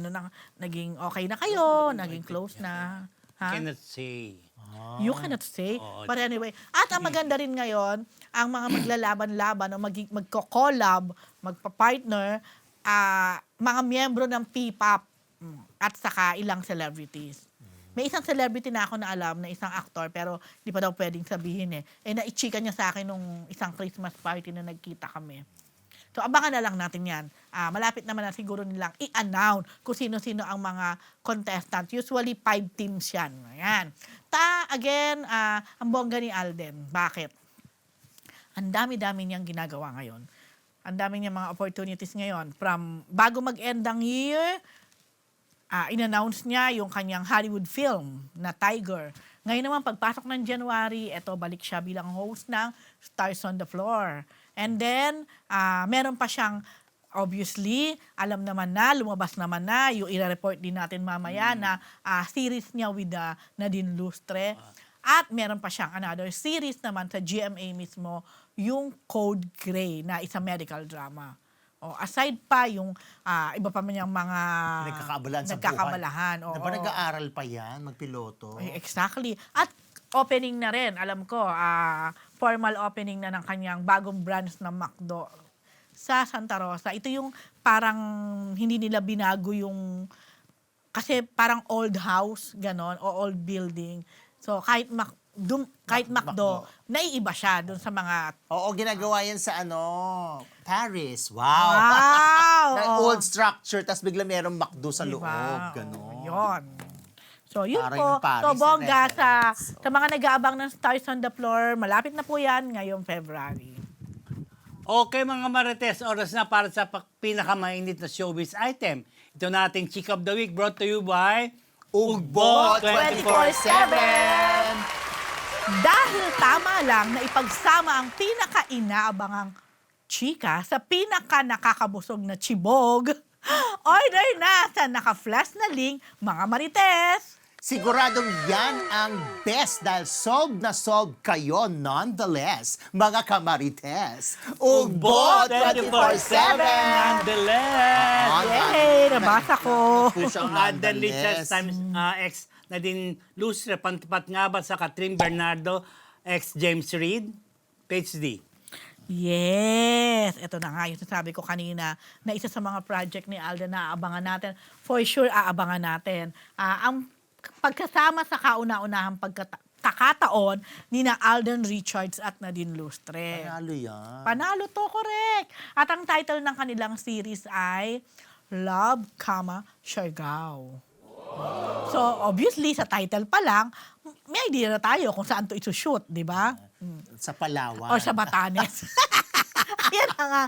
okay na kayo, naging close na. Ha? Cannot say. You cannot say. Oo. But anyway, at ang maganda rin ngayon, ang mga maglalaban-laban o magko-collab, magpa-partner, mga miyembro ng P-pop at saka ilang celebrities. May isang celebrity na ako na alam, na isang actor, pero di pa daw pwedeng sabihin eh. Naichika niya sa akin nung isang Christmas party na nagkita kami. So, abangan na lang natin yan. Malapit naman na siguro nilang i-announce kung sino-sino ang mga contestant. Usually, 5 teams yan. Ayan. Again, ang bongga ni Alden. Bakit? Ang dami-dami niyang ginagawa ngayon. Ang dami niyang mga opportunities ngayon. From bago mag-end ang year, in-announce niya yung kanyang Hollywood film na Tiger. Ngayon naman, pagpasok ng January, balik siya bilang host ng Stars on the Floor. And then, meron pa siyang, obviously, alam naman na, lumabas naman na, yung i-report din natin mamaya na series niya with Nadine Lustre. At meron pa siyang another series naman sa GMA mismo, yung Code Grey na isang medical drama. Aside pa yung iba pa man yung mga nagkakabalahan. Ba nag-aaral pa yan, magpiloto? Exactly. At opening na rin, alam ko, formal opening na ng kanyang bagong branch ng McDo sa Santa Rosa. Ito yung parang hindi nila binago yung, kasi parang old house, ganon, o old building. So kahit McDo, naiiba siya dun sa mga... Oo, ginagawa yan sa Paris. Wow! Na old structure, tas bigla merong McDo sa loob. Ganon. Yun. So, yun Parang po. yung Paris So, bongga na sa mga nag-aabang ng Stars on the Floor, malapit na po yan ngayong February. Okay mga Marites, oras na para sa pinakamainit na showbiz item. Ito nating Chick of the Week brought to you by Ugbo 24/7! Dahil tama lang na ipagsama ang pinaka-inaabangang chika sa pinaka-nakakabusog na chibog, order na sa naka-flash na link, mga Marites! Siguradong yan ang best dahil solved na solved kayo nonetheless, mga kamarites. Ugbo 24/7! Nonetheless! Yay! Nabasa ko! Ang Adan Richards times X Nadine Lustre, pantapat nga ba sa Catherine Bernardo X James Reid? Page D. Yes! Ito na nga yung sabi ko kanina na isa sa mga project ni Alden na aabangan natin. For sure, aabangan natin. Ang pagkasama sa kauna-unahang kakataon ni na Alden Richards at Nadine Lustre. Panalo yan. Panalo to, correct. At ang title ng kanilang series ay Love, Siargao. So, obviously, sa title pa lang, may idea na tayo kung saan to isushoot, di ba? Sa Palawan. O sa Batanes. Ayan na nga.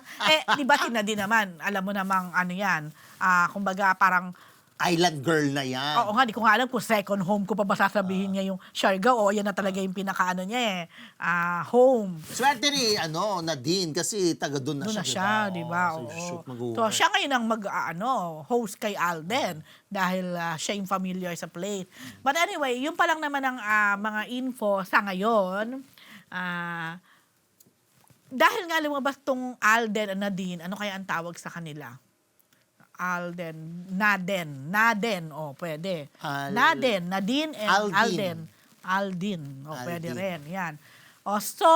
Di ba Nadine naman, alam mo namang ano yan, kumbaga parang Island girl na yan. Oo nga, di ko nga alam kung second home ko pa ba sasabihin niya yung Siargao o yan na talaga yung pinakaano niya home. Swerte ni Nadine kasi taga doon na Doon siya. na siya, di ba? So, siya ngayon ang host kay Alden dahil siya yung familiar sa plate. But anyway, yun pa lang naman ang mga info sa ngayon. Dahil nga lumabas tong Alden at Nadine, ano kaya ang tawag sa kanila? Naden, pwede. Naden, Nadine and Alden. Pwede rin. Yan. So,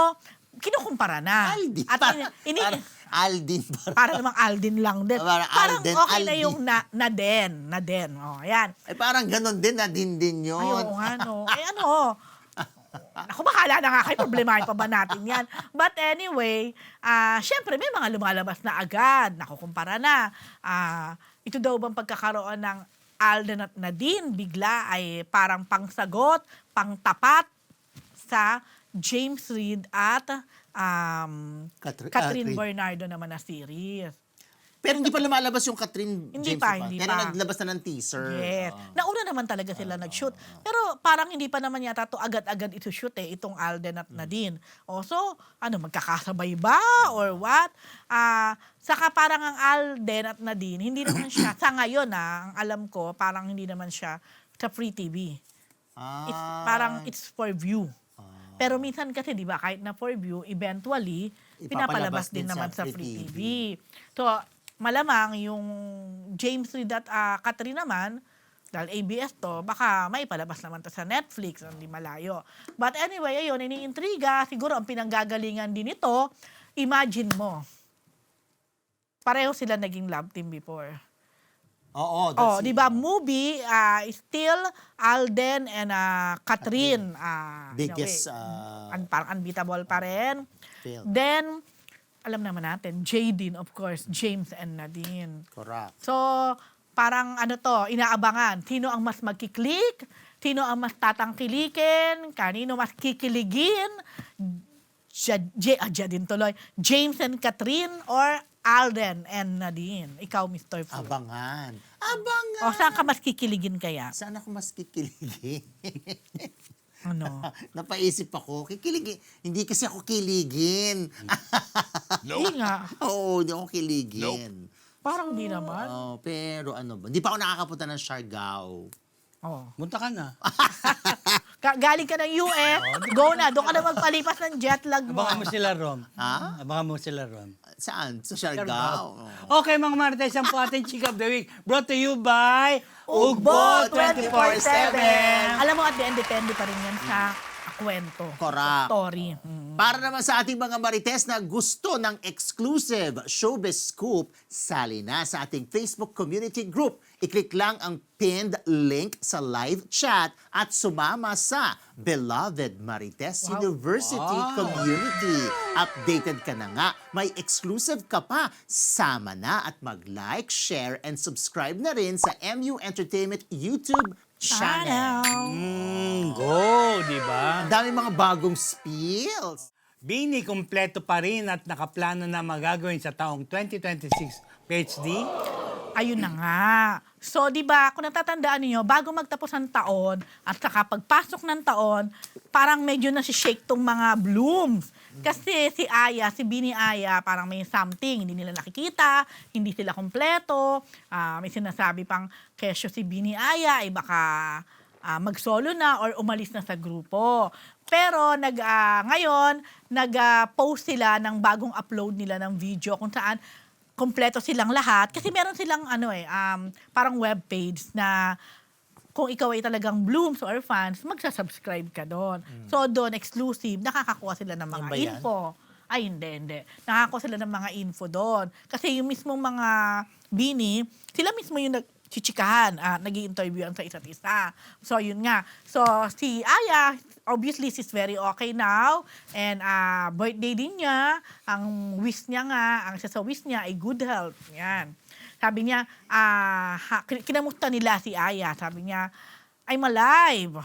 kinukumpara na. Aldin. At Aldin. para namang Aldin lang din. Parang Parang Alden, okay na Aldin. yung Naden. Ayan. Parang ganon din, Nadine din yun. Ay, oo nga, no. Ako, bahala na nga kayo, problemahin pa ba natin yan? But anyway, syempre may mga lumalabas na agad, nakukumpara na. Ito daw bang pagkakaroon ng Alden at Nadine, bigla ay parang pangsagot, pangtapat sa James Reid at Catherine Bernardo naman na series. Pero hindi pa lumalabas yung Catherine Hindi James. pa, hindi Pero pa. naglabas na ng teaser. Yes. Nauna naman talaga sila nag-shoot. Pero parang hindi pa naman yata to agad-agad ito-shoot itong Alden at Nadine. O so, magkakasabay ba or what? Saka parang ang Alden at Nadine, hindi naman siya, sa ngayon ang alam ko, parang hindi naman siya sa Free TV. It's for view. Pero minsan kasi, di ba, kahit na for view, eventually, pinapalabas din naman sa Free TV. So, malamang yung James Reid at Catherine naman, dahil ABS to, baka may palabas naman to sa Netflix, hindi malayo. But anyway, ayun, iniintriga, siguro ang pinanggagalingan din ito, imagine mo, pareho sila naging love team before. Oo, di ba, movie, still Alden and Catherine. biggest Parang unbeatable pa rin. film. Then, alam naman natin, Jadine, of course, James and Nadine. Correct. So, parang inaabangan. Sino ang mas magkiklik? Sino ang mas tatangkilikin? Kanino mas kikiligin? Jadine tuloy. James and Catherine or Alden and Nadine? Ikaw, Mr. Fu. Abangan. O, saan ka mas kikiligin kaya? Saan ako mas kikiligin? Ano? Napaisip ako, kikiligin. Hindi kasi ako kiligin. Hindi nga. Oo, hindi ako kiligin. Parang di naman. Pero ano ba? Hindi pa ako nakakapunta ng Siargao. Punta ka na. Galing ka ng US, go na. Doon ka na magpalipas ng jet lag mo. Abangan mo sila ron. Ha? Abangan mo sila ron. Saan? Sa Siargao. Okay, mga Marites, ang po ating Chick of the Week brought to you by Ugbo 24/7. Alam mo, at the end, depende pa rin yan sa kwento. Correct. Story. Para naman sa ating mga Marites na gusto ng exclusive showbiz scoop, sali na sa ating Facebook community group. I-click lang ang pinned link sa live chat at sumama sa Beloved Marites University Community. Updated ka na nga. May exclusive ka pa. Sama na at mag-like, share, and subscribe na rin sa MU Entertainment YouTube channel. Go, di ba? Ang dami mga bagong spills. Bini, kompleto pa rin at nakaplano na magagawin sa taong 2026 PhD. Ayun na nga. So, di ba, kung natatandaan niyo, bago magtapos ang taon at saka pagpasok ng taon, parang medyo nasi-shake tong mga blooms. Kasi si Bini Aya, parang may something, hindi nila nakikita, hindi sila kompleto. May sinasabi pang kesyo si Bini Aya ay baka mag-solo na or umalis na sa grupo. Pero ngayon, nag-post sila ng bagong upload nila ng video kung saan kompleto silang lahat. Kasi meron silang parang webpage na kung ikaw ay talagang Blooms or fans, magsasubscribe ka doon. So doon, exclusive, nakakakuha sila ng mga info. Ay, hindi. Nakakakuha sila ng mga info doon. Kasi yung mismong mga Bini, sila mismo yung nagchichikahan, nag-i-interviewan sa isa't isa. So, yun nga. So, si Aya, obviously, she's very okay now. And birthday din niya. Ang wish niya nga, ang sa wish niya ay good health. Yan. Sabi niya, kinamusta nila si Aya. Sabi niya, I'm alive.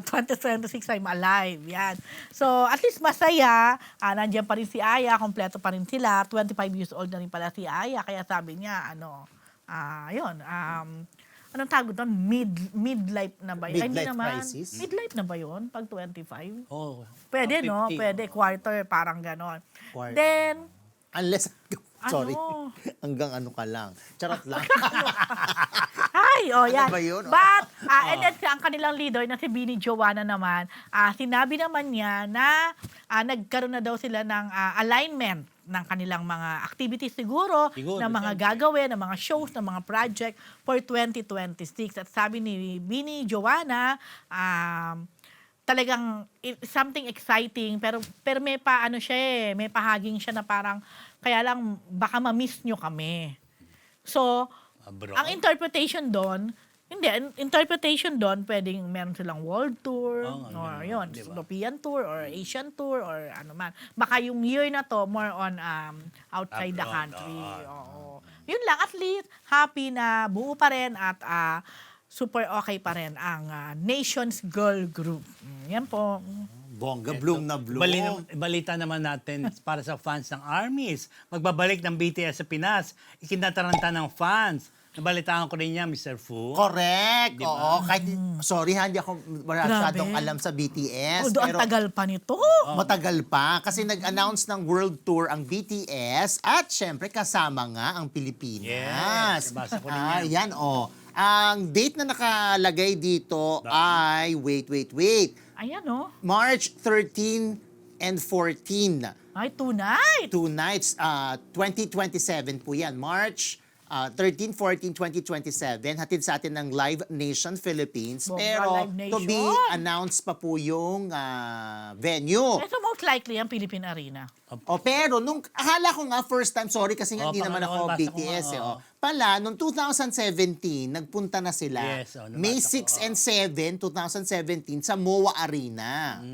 2026, I'm alive. Yan. So, at least masaya. Nandiyan pa rin si Aya, kompleto pa rin sila. 25 years old na rin pala si Aya. Kaya sabi niya, anong tawag doon? Midlife na ba yun? Midlife crisis? Midlife na ba yun? Pag 25? Oh, Pwede, 50. no? Pwede. Quarter, parang ganon. Quarter. Then, Unless, sorry, Ano? hanggang ano ka lang. Charot lang. Ay, yan. ba yun? But, and then ang kanilang leader na si Bini Joanna naman, sinabi naman niya na nagkaroon na daw sila ng alignment ng kanilang mga activities siguro ng mga gagawin, ng mga shows, ng mga project for 2026. At sabi ni Bini Joanna, talagang something exciting pero may paano siya may pahaging siya na parang kaya lang baka ma-miss nyo kami. So, ang interpretation doon, pwedeng meron silang world tour, or yun, European tour, or Asian tour, or ano man. Baka yung year na to, more on outside the country. Oo. Yun lang, at least, happy na buo pa rin at super okay pa rin ang Nations Girl Group. Yan po. Bongga, bloom na bloom. Balita naman natin para sa fans ng ARMYs. Magbabalik ng BTS sa Pinas. Ikinataranta ng fans. Nabalitaan ko rin niya, Mr. Fu. Correct. Di ba? Oo. Kahit, sorry, hindi ako masyadong Grabe. alam sa BTS. Although, ang pero tagal pa nito. matagal pa. Kasi nag-announce ng world tour ang BTS at syempre kasama nga ang Pilipinas. Yes. Nabasa ko rin yan. Ang date na nakalagay dito ay, wait. Ayan, oh. March 13 and 14. Ay, tonight. 2 nights. 2027 po yan. March 13, 14, 2027. Hatid sa atin ng Live Nation Philippines. Bongga, Pero Live to be Nation. announced pa po yung venue. So most likely ang Philippine Arena. Pero nung akala ko nga first time, sorry kasi nga hindi naman ako basa ko BTS nga, Pala, nung 2017, nagpunta na sila. Yes, nabasa May ko, 6 and 7, 2017 sa MOA Arena.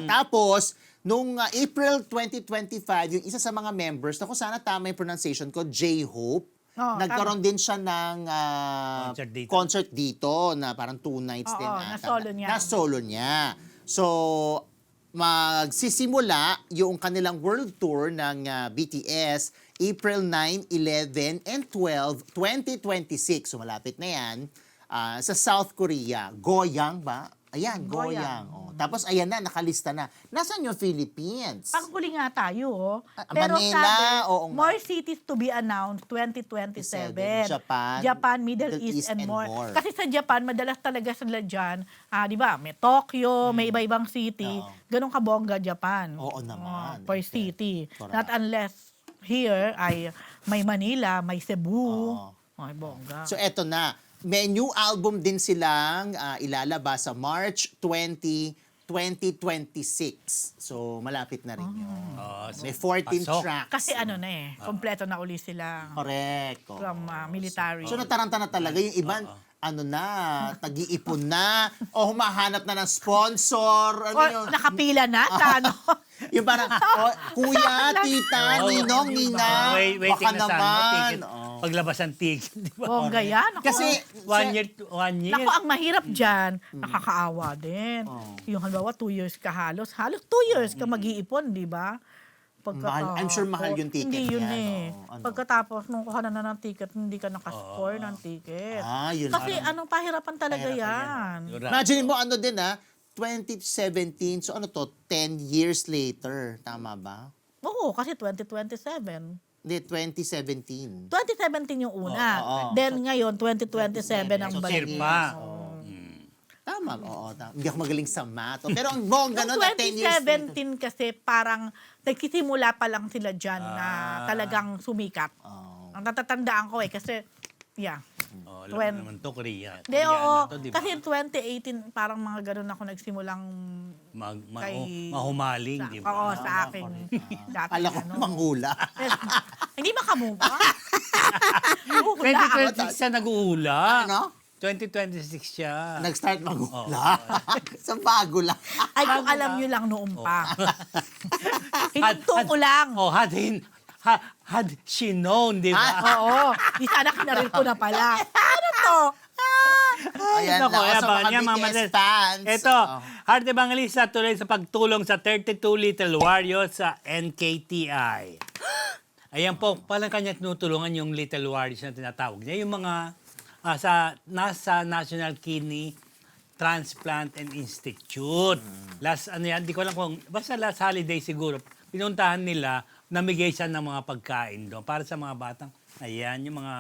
Tapos, nung April 2025, yung isa sa mga members, naku sana tama yung pronunciation ko, J-Hope, nagkaroon din siya ng concert dito na parang 2 nights din ata. na-solo niya. Na-solo niya. So, magsisimula yung kanilang world tour ng BTS April 9, 11, and 12, 2026. So, malapit na yan. Sa South Korea. Goyang ba? Ayan, Goyang. Tapos, ayan na, nakalista na. Nasaan yung Philippines? Panghuli nga tayo, Pero Manila, sabi, oo nga. more cities to be announced 2027. Japan, Middle East, and more. Kasi sa Japan, madalas talaga sila dyan, di ba, may Tokyo, may iba-ibang city. Ganun kabongga Japan. Oo naman. Per city. Correct. Not unless here ay may Manila, may Cebu. Ay, bongga. So, eto na. May new album din silang ilalabas sa March 20, 2026. So, malapit na rin yun. May 14 tracks. Kasi ano na kompleto na uli sila Correct. from military. So, nataranta na talaga. Yung iba, tag-iipon na, o humahanap na ng sponsor. Or nakapila na, ano? Yung parang, kuya, tita, ninong, nina, Waiting baka na sa naman. ticket. Paglabas ng ticket. Di ba? Bongga yan. Ako, Kasi, One year. Naku, ang mahirap dyan, nakakaawa din. Yung halimbawa, 2 years ka halos 2 years ka mag-iipon, di ba? Mahal- I'm sure mahal yung ticket Hindi yun niyan, Pagkatapos, nung kuha na ng ticket, hindi ka nakascore ng ticket. yun Kasi parang- anong pahirapan talaga yan. Imagine mo, 2017, so 10 years later, tama ba? Oo, kasi 2027. Hindi, 2017. 2017 yung una. Then ngayon, 2027 ang So, balik. sirpa. Tama, tama. Hindi ako magaling sa math. Pero ang bongga Noong nun, na 10 years later. 2017 kasi parang nagsisimula pa lang sila dyan na talagang sumikat. Ang natatandaan ko kasi, Alam mo naman to, Korea. Hindi, oo. To, diba? Kasi 2018, parang mga ganun ako nagsimulang Mahumaling, di ba? Oo, sa akin. Dati, Kala ko manghula. Hindi makamuha. Hula ako. 2026 siya nag-uula. Ano? 2026 siya. Nag-start manghula. Sa bago lang. Ay, kung alam nyo lang noon pa. Hinunto ko lang. Had she known, di ba? Oo. Di sana kinaril ko na pala. Ano to? Ayan Nako, lang. Sa abangan mga niya, BTS Mamates. fans. Ito, Heart Evangelista tuloy sa pagtulong sa 32 Little Warriors sa NKTI. Ayan po, palang kanya tinutulungan yung Little Warriors na tinatawag niya. Yung mga nasa National Kidney Transplant and Institute. Last, di ko alam kung, basta last holiday siguro, pinuntahan nila, namigay siya ng mga pagkain doon para sa mga batang, ayan, yung mga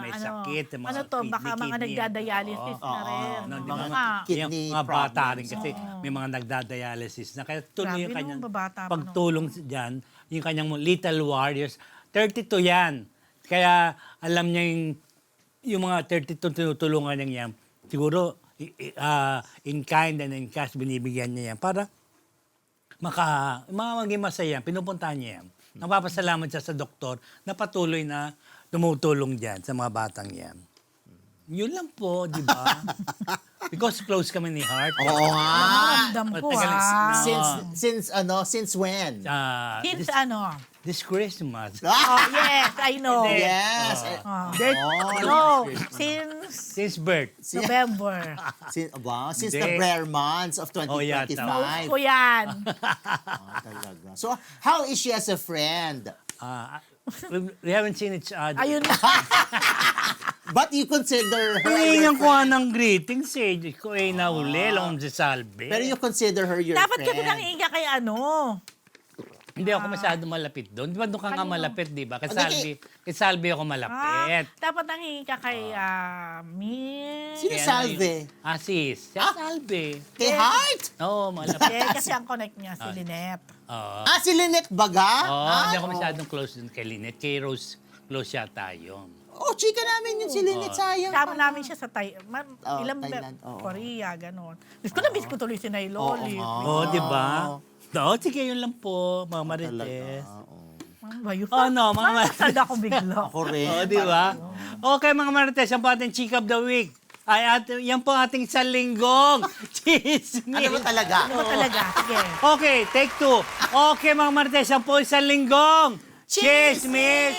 may sakit, yung mga baka mga nagdadialysis na rin. mga kidney yung mga bata rin problems. kasi may mga nagdadialysis na. Kaya tuloy yung Grabe, kanyang no, babata pa, pagtulong dyan, yung kanyang Little Warriors. 32 yan. Kaya alam niya yung mga 32 tinutulungan niya yan. Siguro in kind and in cash binibigyan niya yan para maging masaya. Pinupuntahan niya yan. Napapasalamat siya sa doktor na patuloy na tumutulong dyan sa mga batang yan. Yun lang po, di ba? Because close kami ni Heart. Oo nga. Ramdam ko, Matagal na- Since when? Since ano? This Christmas. Oh, yes, I know. Yes. No, since Since birth. November. Since Hindi. the rare months of 2025. Ko yan. Talaga. So, how is she as a friend? We haven't seen each other. Ayun na. But you consider her Hinihingan your ko friend? ng greetings eh. Diyos ko ay nahuli. Alam si Salve. Pero you consider her your Dapat friend? kasi nangiiga kay ano. Hindi ako masyado malapit doon. Di ba doon ka nga malapit, di ba? Kay Hindi, Salve ako malapit. Dapat nangiiga ka kay Min. Sino Kaya Salve? Sis. Siya Salve. Kay Heart? Oo, malapit. Kasi ang connect niya si Lynette. Oo. Si Lynette Baga? Hindi ako masyadong close dun kay Lynette. Kay Rose, close yata yun. Oh, chika namin yun si Lynette, sayang. Sama namin siya sa Thailand, oo. Korea, gano'n. Diyos ko, na-miss ko tuloy si Nailoli. Oo, di ba? Oo, sige, yun lang po, mga Marites. Ano ba yun? No, mga Marites. Nasad ako bigla. Ako rin. Oo, di ba? Okay, mga Marites, ang po ating Chick of the Week. Yan po ating isang linggong chismis. Ano ba talaga? Ano talaga? Sige. Okay, take 2. Okay, mga Marites, yan po isang linggong chismis.